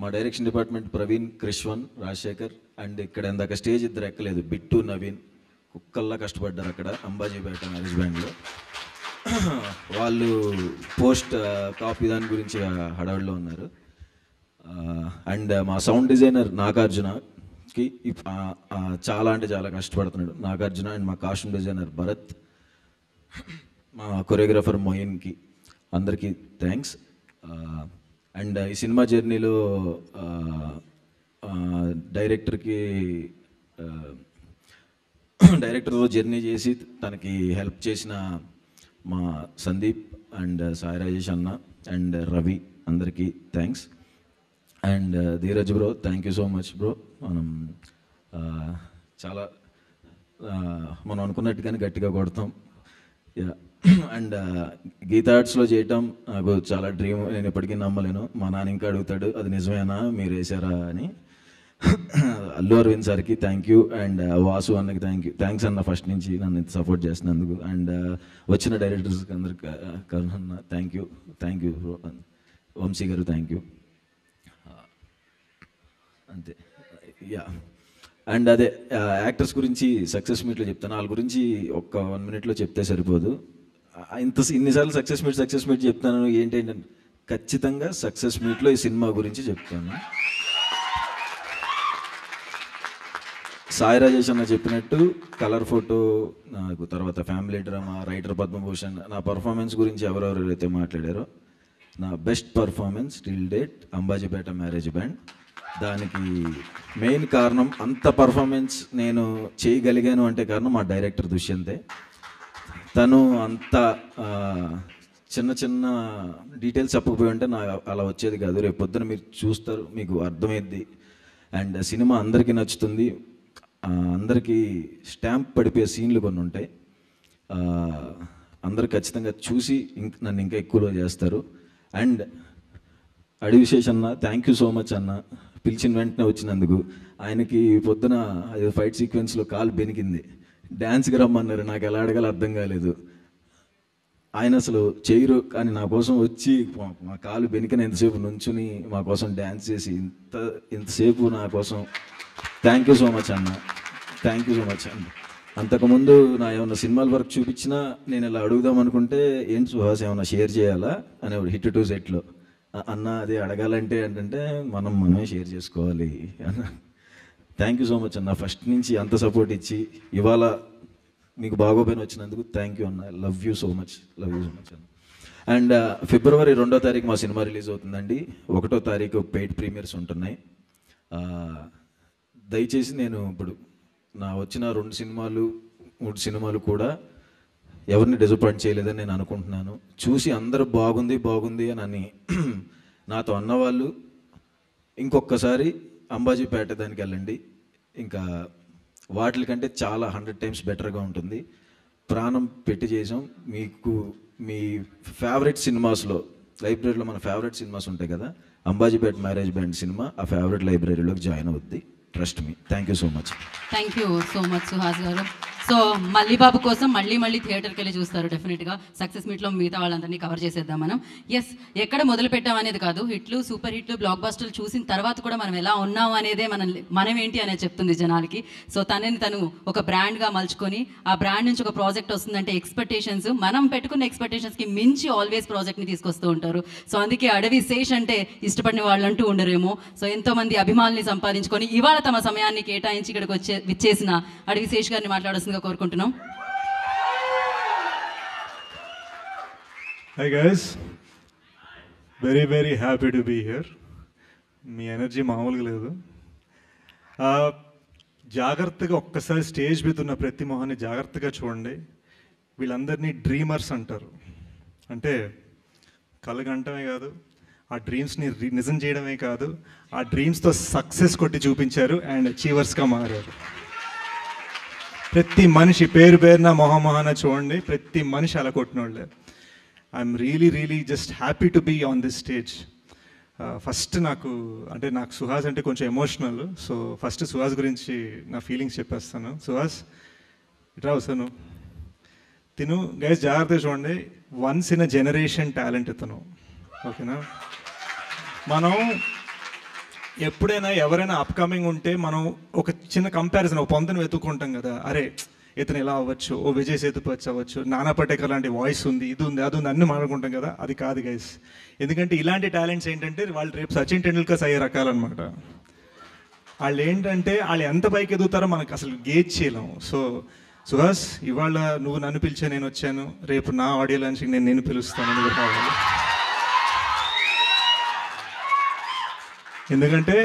మా direction department Praveen, Krishvan, Rajasekhar and ఇక్కడ ఇందాక స్టేజ్ ఇద్దరు ఎక్కలేదు, బిట్టు, నవీన్ కుక్కల్లా కష్టపడ్డారు అక్కడ అంబాజీపేట మ్యారేజ్ బ్యాండ్లో. వాళ్ళు పోస్ట్ కాపీ దాని గురించి హడావిడిలో ఉన్నారు. అండ్ మా సౌండ్ డిజైనర్ నాగార్జునకి చాలా అంటే చాలా కష్టపడుతున్నాడు నాగార్జున. అండ్ మా కాస్ట్యూమ్ డిజైనర్ భరత్, మా కొరియోగ్రాఫర్ మొయిన్కి, అందరికీ థ్యాంక్స్. అండ్ ఈ సినిమా జర్నీలో డైరెక్టర్తో జర్నీ చేసి తనకి హెల్ప్ చేసిన మా సందీప్ అండ్ సాయి రాజేష్ అన్న అండ్ రవి, అందరికీ thanks. And Dheeraj bro, thank you so much bro. చాలా మనం అనుకున్నట్టుగానే గట్టిగా కొడతాం. అండ్ గీతా ఆర్ట్స్లో చేయటం నాకు చాలా డ్రీమ్, నేను ఎప్పటికీ నమ్మలేను. మా నాన్న ఇంకా అడుగుతాడు, అది నిజమేనా మీరు వేసారా అని. అల్లు అరవింద్ సార్కి థ్యాంక్ యూ అండ్ వాసు అన్నకి థ్యాంక్స్ అన్న, ఫస్ట్ నుంచి నన్ను ఇంత సపోర్ట్ చేసినందుకు. అండ్ వచ్చిన డైరెక్టర్స్కి అందరికి కరుణ్ అన్న థ్యాంక్ యూ బ్రో. వంశీ గారు థ్యాంక్ యూ. అంతే. యా, అండ్ అదే యాక్టర్స్ గురించి సక్సెస్ మీట్లో చెప్తాను. వాళ్ళ గురించి ఒక 1 minute చెప్తే సరిపోదు. ఇన్నిసార్లు సక్సెస్ మీట్ చెప్తాను. ఏంటంటే ఖచ్చితంగా సక్సెస్ మీట్లో ఈ సినిమా గురించి చెప్తాను. సాయి రాజేష్ అన్న చెప్పినట్టు కలర్ ఫోటో నాకు, తర్వాత ఫ్యామిలీ డ్రామా, రైటర్ పద్మభూషణ్, నా పర్ఫార్మెన్స్ గురించి ఎవరెవరైతే మాట్లాడారో, నా best performance till date Ambajipeta marriage band. దానికి మెయిన్ కారణం, అంత పర్ఫార్మెన్స్ నేను చేయగలిగాను అంటే కారణం మా డైరెక్టర్ దుష్యంతే. తను అంత చిన్న చిన్న డీటెయిల్స్ చెప్పకపోయి ఉంటే నా అలా వచ్చేది కాదు. రేపు పొద్దున మీరు చూస్తారు, మీకు అర్థమైద్ది. అండ్ సినిమా అందరికీ నచ్చుతుంది. అందరికీ స్టాంప్ పడిపోయే సీన్లు కొన్ని ఉంటాయి. అందరు ఖచ్చితంగా చూసి నన్ను ఇంకా ఎక్కువలో చేస్తారు. అండ్ అడివిశేష్ అన్న, థ్యాంక్ యూ సో మచ్ అన్న, పిలిచిన వెంటనే వచ్చినందుకు. ఆయనకి పొద్దున ఫైట్ సీక్వెన్స్లో కాలు బెనికింది, డ్యాన్స్కి రమ్మన్నారు. నాకు ఎలా అడగాలో అర్థం కాలేదు. ఆయన అసలు చేయరు, కానీ నా కోసం వచ్చి మా కాలు బెనికిన ఎంతసేపు నుంచుని మా కోసం డ్యాన్స్ చేసి ఇంతసేపు నా కోసం. థ్యాంక్ యూ సో మచ్ అన్న, థ్యాంక్ యూ సో మచ్ అన్న. అంతకుముందు నా ఏమన్నా సినిమాల వర్క్ చూపించినా నేను ఇలా అడుగుదాం అనుకుంటే, ఏంటి సుహాస్ ఏమన్నా షేర్ చేయాలా అనేవాడు హిట్ 2 సెట్లో. అన్న అది అడగాలంటే ఏంటంటే మనమే షేర్ చేసుకోవాలి అన్న. థ్యాంక్ యూ సో మచ్ అన్న, ఫస్ట్ నుంచి అంత సపోర్ట్ ఇచ్చి ఇవాళ మీకు బాగోపోయిన వచ్చినందుకు థ్యాంక్ యూ అన్న. లవ్ యూ సో మచ్ అన్న. అండ్ February 2వ తారీఖు మా సినిమా రిలీజ్ అవుతుందండి. 1వ తారీఖు పెయిడ్ ప్రీమియర్స్ ఉంటున్నాయి. దయచేసి నేను ఇప్పుడు నా వచ్చిన 2 సినిమాలు 3 సినిమాలు కూడా ఎవరిని డిసప్పాయింట్ చేయలేదని నేను అనుకుంటున్నాను. చూసి అందరూ బాగుంది అని నాతో అన్నవాళ్ళు ఇంకొకసారి అంబాజీపేట దానికి వెళ్ళండి. ఇంకా వాటికంటే చాలా 100 times బెటర్గా ఉంటుంది. ప్రాణం పెట్టి చేసాం. మీకు మీ ఫేవరెట్ సినిమాస్లో, లైబ్రరీలో మన ఫేవరెట్ సినిమాస్ ఉంటాయి కదా, అంబాజీపేట మ్యారేజ్ బ్యాండ్ సినిమా ఆ ఫేవరెట్ లైబ్రరీలోకి జాయిన్ అవుద్ది. Trust me. Thank you so much. Thank you so much Suhas గారు. సో మళ్ళీ బాబు కోసం మళ్ళీ థియేటర్కి వెళ్ళి చూస్తారు డెఫినెట్గా. సక్సెస్ మీట్లో మిగతా వాళ్ళందరినీ కవర్ చేసేద్దాం మనం. ఎస్, ఎక్కడ మొదలు పెట్టామనేది కాదు, హిట్లు, సూపర్ హిట్లు, బ్లాక్ బస్టర్లు చూసిన తర్వాత కూడా మనం ఎలా ఉన్నాం అనేదే మనం ఏంటి అనేది చెప్తుంది జనాలకి. సో తను ఒక బ్రాండ్గా మలుచుకొని ఆ బ్రాండ్ నుంచి ఒక ప్రాజెక్ట్ వస్తుందంటే ఎక్స్పెక్టేషన్స్, మనం పెట్టుకున్న ఎక్స్పెక్టేషన్స్కి మించి ఆల్వేస్ ప్రాజెక్ట్ని తీసుకొస్తూ ఉంటారు. సో అందుకే అడవిశేష్ అంటే ఇష్టపడిన వాళ్ళంటూ ఉండరేమో. సో ఎంతోమంది అభిమానుల్ని సంపాదించుకొని ఇవాళ తమ సమయాన్ని కేటాయించి ఇక్కడికి విచ్చేసిన అడవిశేష్ గారిని మాట్లాడాల్సిందిగా కోరుకుంటున్నాం. Hi guys, very happy to be here. Me energy మామూలుగా లేదు. జాగ్రత్తగా ఒక్కసారి స్టేజ్ మీద ఉన్న ప్రతి మొహాన్ని జాగ్రత్తగా చూడండి. వీళ్ళందరినీ డ్రీమర్స్ అంటారు. అంటే కలగంటమే కాదు, ఆ డ్రీమ్స్ని నిజం చేయడమే కాదు, ఆ డ్రీమ్స్తో సక్సెస్ కొట్టి చూపించారు అండ్ అచీవర్స్గా మారారు. ప్రతి మనిషి పేరున మొహమొహాన చూడండి, ప్రతి మనిషి అలా కొట్టిన వాళ్ళే. I'm really just happy to be on this stage. First నాకు సుహాస్ అంటే కొంచెం ఎమోషనల్. సో ఫస్ట్ సుహాస్ గురించి నా ఫీలింగ్స్ చెప్పేస్తాను. సుహాస్ ఇట్రా వస్తాను. తిను గైస్ జాగ్రత్తగా చూడండి, once in a generation talent ఇతను. ఓకేనా? మనం ఎప్పుడైనా ఎవరైనా అప్కమింగ్ ఉంటే మనం ఒక చిన్న కంపారిజన్, ఒక పొంతను వెతుక్కుంటాం కదా. అరే ఇతను ఎలా అవ్వచ్చు, ఓ విజయ్ సేతుపతి అవ్వచ్చు, నానా పటేకర్ లాంటి వాయిస్ ఉంది, ఇది ఉంది, అది ఉంది, అన్నీ మాట్లాడుకుంటాం కదా. అది కాదు గైస్. ఎందుకంటే ఇలాంటి టాలెంట్స్ ఏంటంటే వాళ్ళు రేపు సచిన్ టెండూల్కర్స్ అయ్యే రకాలన్నమాట. వాళ్ళు ఏంటంటే వాళ్ళు ఎంత పైకి ఎదుగుతారో మనకు అసలు గేజ్ చేయలేము. సో సుహాస్, ఇవాళ నువ్వు నన్ను పిలిచా, నేను వచ్చాను. రేపు నా ఆడియో లాంచ్కి నేను పిలుస్తాను, నువ్వు రావాలి. ఎందుకంటే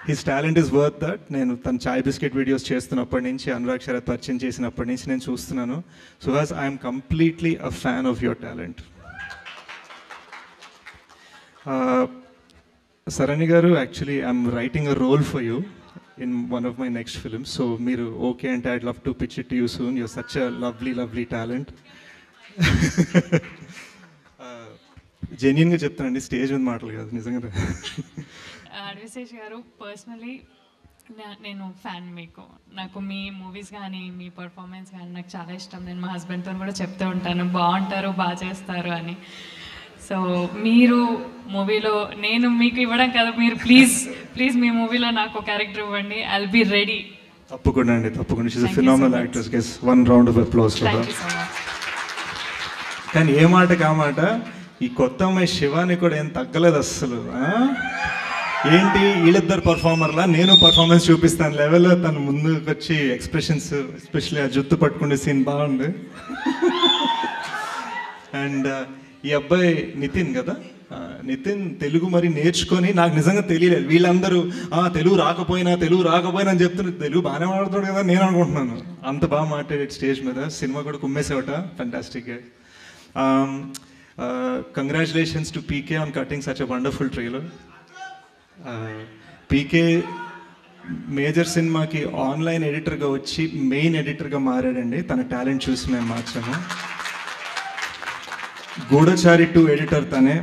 his talent is worth that. నేను తన చాయ్ బిస్కెట్ వీడియోస్ చేస్తున్నప్పటి నుంచి, అనురాగ్ శరత్ పరిచయం చేసినప్పటి నుంచి నేను చూస్తున్నాను. Suhas, I'm completely a fan of your talent. Sarani గారు, actually I'm writing a role for you in one of my next films. So మీరు ఓకే అంటే I'd love to pitch it to you soon. You're such a lovely talent. జెన్యున్గా చెప్తానండి, stage మీద మాటలు కాదు, నిజంగా. అడవిశేష్ గారు, పర్సనలీ నేను ఫ్యాన్. నాకు మీ మూవీస్ కానీ మీ పర్ఫార్మెన్స్ కానీ నాకు చాలా ఇష్టం. నేను మా హస్బెండ్తో కూడా చెప్తూ ఉంటాను, బాగుంటారు, బాగా చేస్తారు అని. సో మీరు మూవీలో, నేను మీకు ఇవ్వడం కదా, మీరు ప్లీజ్ మీ మూవీలో నాకు క్యారెక్టర్ ఇవ్వండి. ఐల్ బీ రెడీ తప్పకుండా అండి, తప్పకుండా. She's Thank you so phenomenal much. Actress. Guess 1 round of applause for thank her. You so much. కానీ ఏ మాట కామాట ఈ కొత్త అమ్మాయి శివాని కూడా ఏం తగ్గలేదు అస్సలు. ఏంటి వీళ్ళిద్దరు పర్ఫార్మర్లా నేను పర్ఫార్మెన్స్ చూపిస్తాను లెవెల్లో తను ముందుకు వచ్చి ఎక్స్ప్రెషన్స్, ఎస్పెషల్లీ ఆ జుత్తు పట్టుకునే సీన్ బాగుంది. అండ్ ఈ అబ్బాయి నితిన్ కదా, నితిన్ తెలుగు మరి నేర్చుకొని, నాకు నిజంగా తెలియలేదు వీళ్ళందరూ తెలుగు రాకపోయినా అని చెప్తున్నారు. తెలుగు బాగానే మాట్లాడుతాడు కదా నేను అనుకుంటున్నాను. అంత బాగా మాట్లాడాడు స్టేజ్ మీద. సినిమా కూడా కుమ్మేసేవట, fantastic. Congratulations to PK on cutting such a wonderful trailer. PK Major సినిమాకి ఆన్లైన్ ఎడిటర్గా వచ్చి మెయిన్ ఎడిటర్గా మారాడండి. తన టాలెంట్ చూసి మేము మార్చాము. గూఢచారి 2 ఎడిటర్ తనే,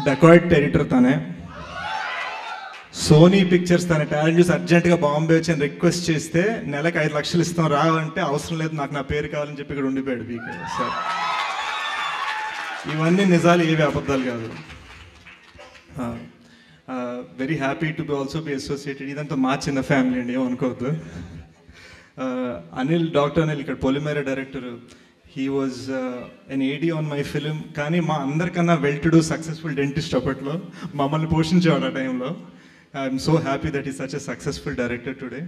డకాయిట్ ఎడిటర్ తనే, సోనీ పిక్చర్స్ తన టాలెంట్ చూసి అర్జెంట్గా బాంబే వచ్చి రిక్వెస్ట్ చేస్తే నెలకు 5 లక్షలు ఇస్తాం రావంటే అవసరం లేదు నాకు నా పేరు కావాలని చెప్పి ఇక్కడ ఉండిపోయాడు పీకే సార్. ఇవన్నీ నిజాలు, ఏవి అబద్ధాలు కాదు. Very happy to be also be associated. ఇదంతా మా చిన్న ఫ్యామిలీ అండి, ఏమనుకోవద్దు. అనిల్, డాక్టర్ అనిల్ ఇక్కడ Polimera director. He was an AD on my film. కానీ మా అందరికన్నా well to do successful dentist అప్పట్లో, మమ్మల్ని పోషించేవాడు ఆ టైంలో. I'm so happy that is such a successful director today.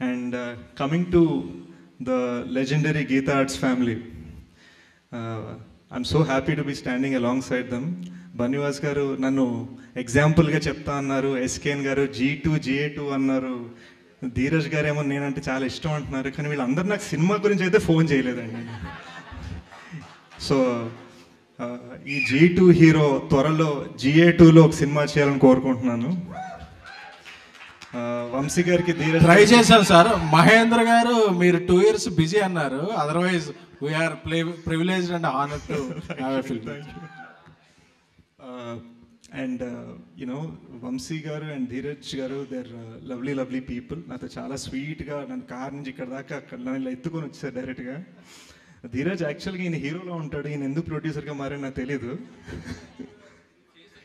And coming to the legendary Geetha Arts family, I'm so happy to be standing alongside them. Bunny Vas గారు నన్ను ఎగ్జాంపుల్గా చెప్తా అన్నారు, ఎస్కేఎన్ గారు G2 GA2 అన్నారు, ధీరజ్ గారు ఏమో నేనంటే చాలా ఇష్టం అంటున్నారు. కానీ వీళ్ళందరూ నాకు సినిమా గురించి అయితే ఫోన్ చేయలేదండి. సో ఈ G2 హీరో త్వరలో GA2లో ఒక సినిమా చేయాలని కోరుకుంటున్నాను. వంశీ గారికి ధీరజ్ ట్రై చేశాను సార్. మహేంద్ర గారు మీరు 2 years బిజీ అన్నారు, otherwise we are privileged and honoured to have a film. And you know Vamsi గారు అండ్ ధీరజ్ గారు, దేర్ లవ్లీ పీపుల్. నాతో చాలా స్వీట్గా నన్ను కార్ నుంచి ఇక్కడ దాకా నన్ను ఇలా ఎత్తుకొని వచ్చారు డైరెక్ట్గా. ధీరజ్ యాక్చువల్గా ఈయన హీరోలో ఉంటాడు, ఈయన ఎందుకు ప్రొడ్యూసర్గా మారని నాకు తెలీదు.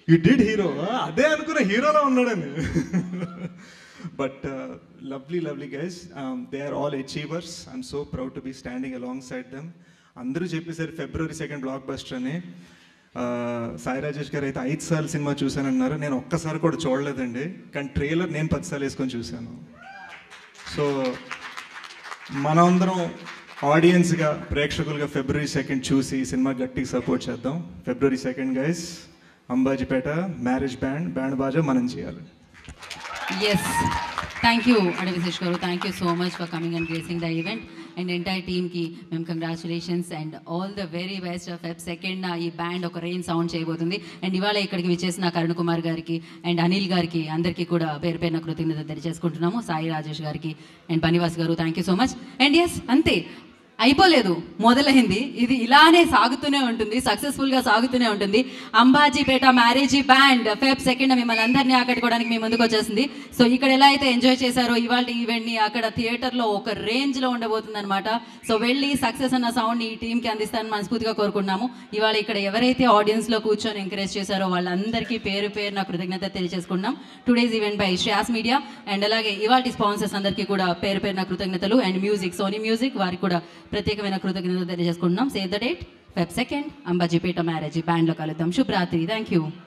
యూ డిడ్ హీరో, అదే అనుకున్న హీరోలో ఉన్నాడని. But lovely guys, they are all achievers. I'm so proud to be standing alongside them. అందరూ చెప్పేసారు February 2 బ్లాక్ బస్టర్ అని. సాయి రాజేష్ గారు అయితే 5 సార్లు సినిమా చూశానన్నారు. నేను ఒక్కసారి కూడా చూడలేదండి, కానీ ట్రైలర్ నేను 10 సార్లు వేసుకొని చూశాను. సో మనందరం ఆడియన్స్గా, ప్రేక్షకులుగా February 2 చూసి ఈ సినిమా గట్టిగా సపోర్ట్ చేద్దాం. February 2 guys, Ambajipeta marriage band బాజా మనం చేయాలి. Yes, thank you Adivasish garu, thank you so much for coming and gracing the event, and entire team ki mem congratulations and all the very best of Feb 2nd ee band oka rain sound cheyabotundi. And ivala ikkadiki vichesina Karun Kumar gariki and Anil gariki andarki kuda peru perna kృతజ్ఞతలు తెలియజేసుకుంటున్నాము. సాయి రాజేష్ గారికి and Banivas garu, thank you so much. And yes, అంతే అయిపోలేదు, మొదలైంది. ఇది ఇలానే సాగుతూనే ఉంటుంది, సక్సెస్ఫుల్గా సాగుతూనే ఉంటుంది. అంబాజీపేట మ్యారేజీ బ్యాండ్ Feb 2 మిమ్మల్ని అందరినీ ఆకట్టుకోవడానికి మీ ముందుకు వచ్చేసింది. సో ఇక్కడ ఎలా అయితే ఎంజాయ్ చేశారో ఇవాళ ఈవెంట్ని, అక్కడ థియేటర్లో ఒక రేంజ్లో ఉండబోతుంది అనమాట. సో వెళ్ళి సక్సెస్ అన్న సౌండ్ని ఈ టీంకి అందిస్తానని మనస్ఫూర్తిగా కోరుకున్నాము. ఇవాళ ఇక్కడ ఎవరైతే ఆడియన్స్లో కూర్చొని ఎంకరేజ్ చేశారో వాళ్ళందరికీ పేరు నా కృతజ్ఞత తెలియజేసుకుంటున్నాం. Today's event by Shreyas media. And అలాగే ఇవాళ స్పాన్సర్స్ అందరికీ కూడా పేరు నా కృతజ్ఞతలు. అండ్ మ్యూజిక్, సోనీ మ్యూజిక్, వారికి కూడా ప్రత్యేకమైన కృతజ్ఞతలు తెలియజేసుకుంటున్నాం. Save the date Feb 2 Ambajipeta marriage బ్యాండ్లో కలుద్దాం. శుభరాత్రి. Thank you.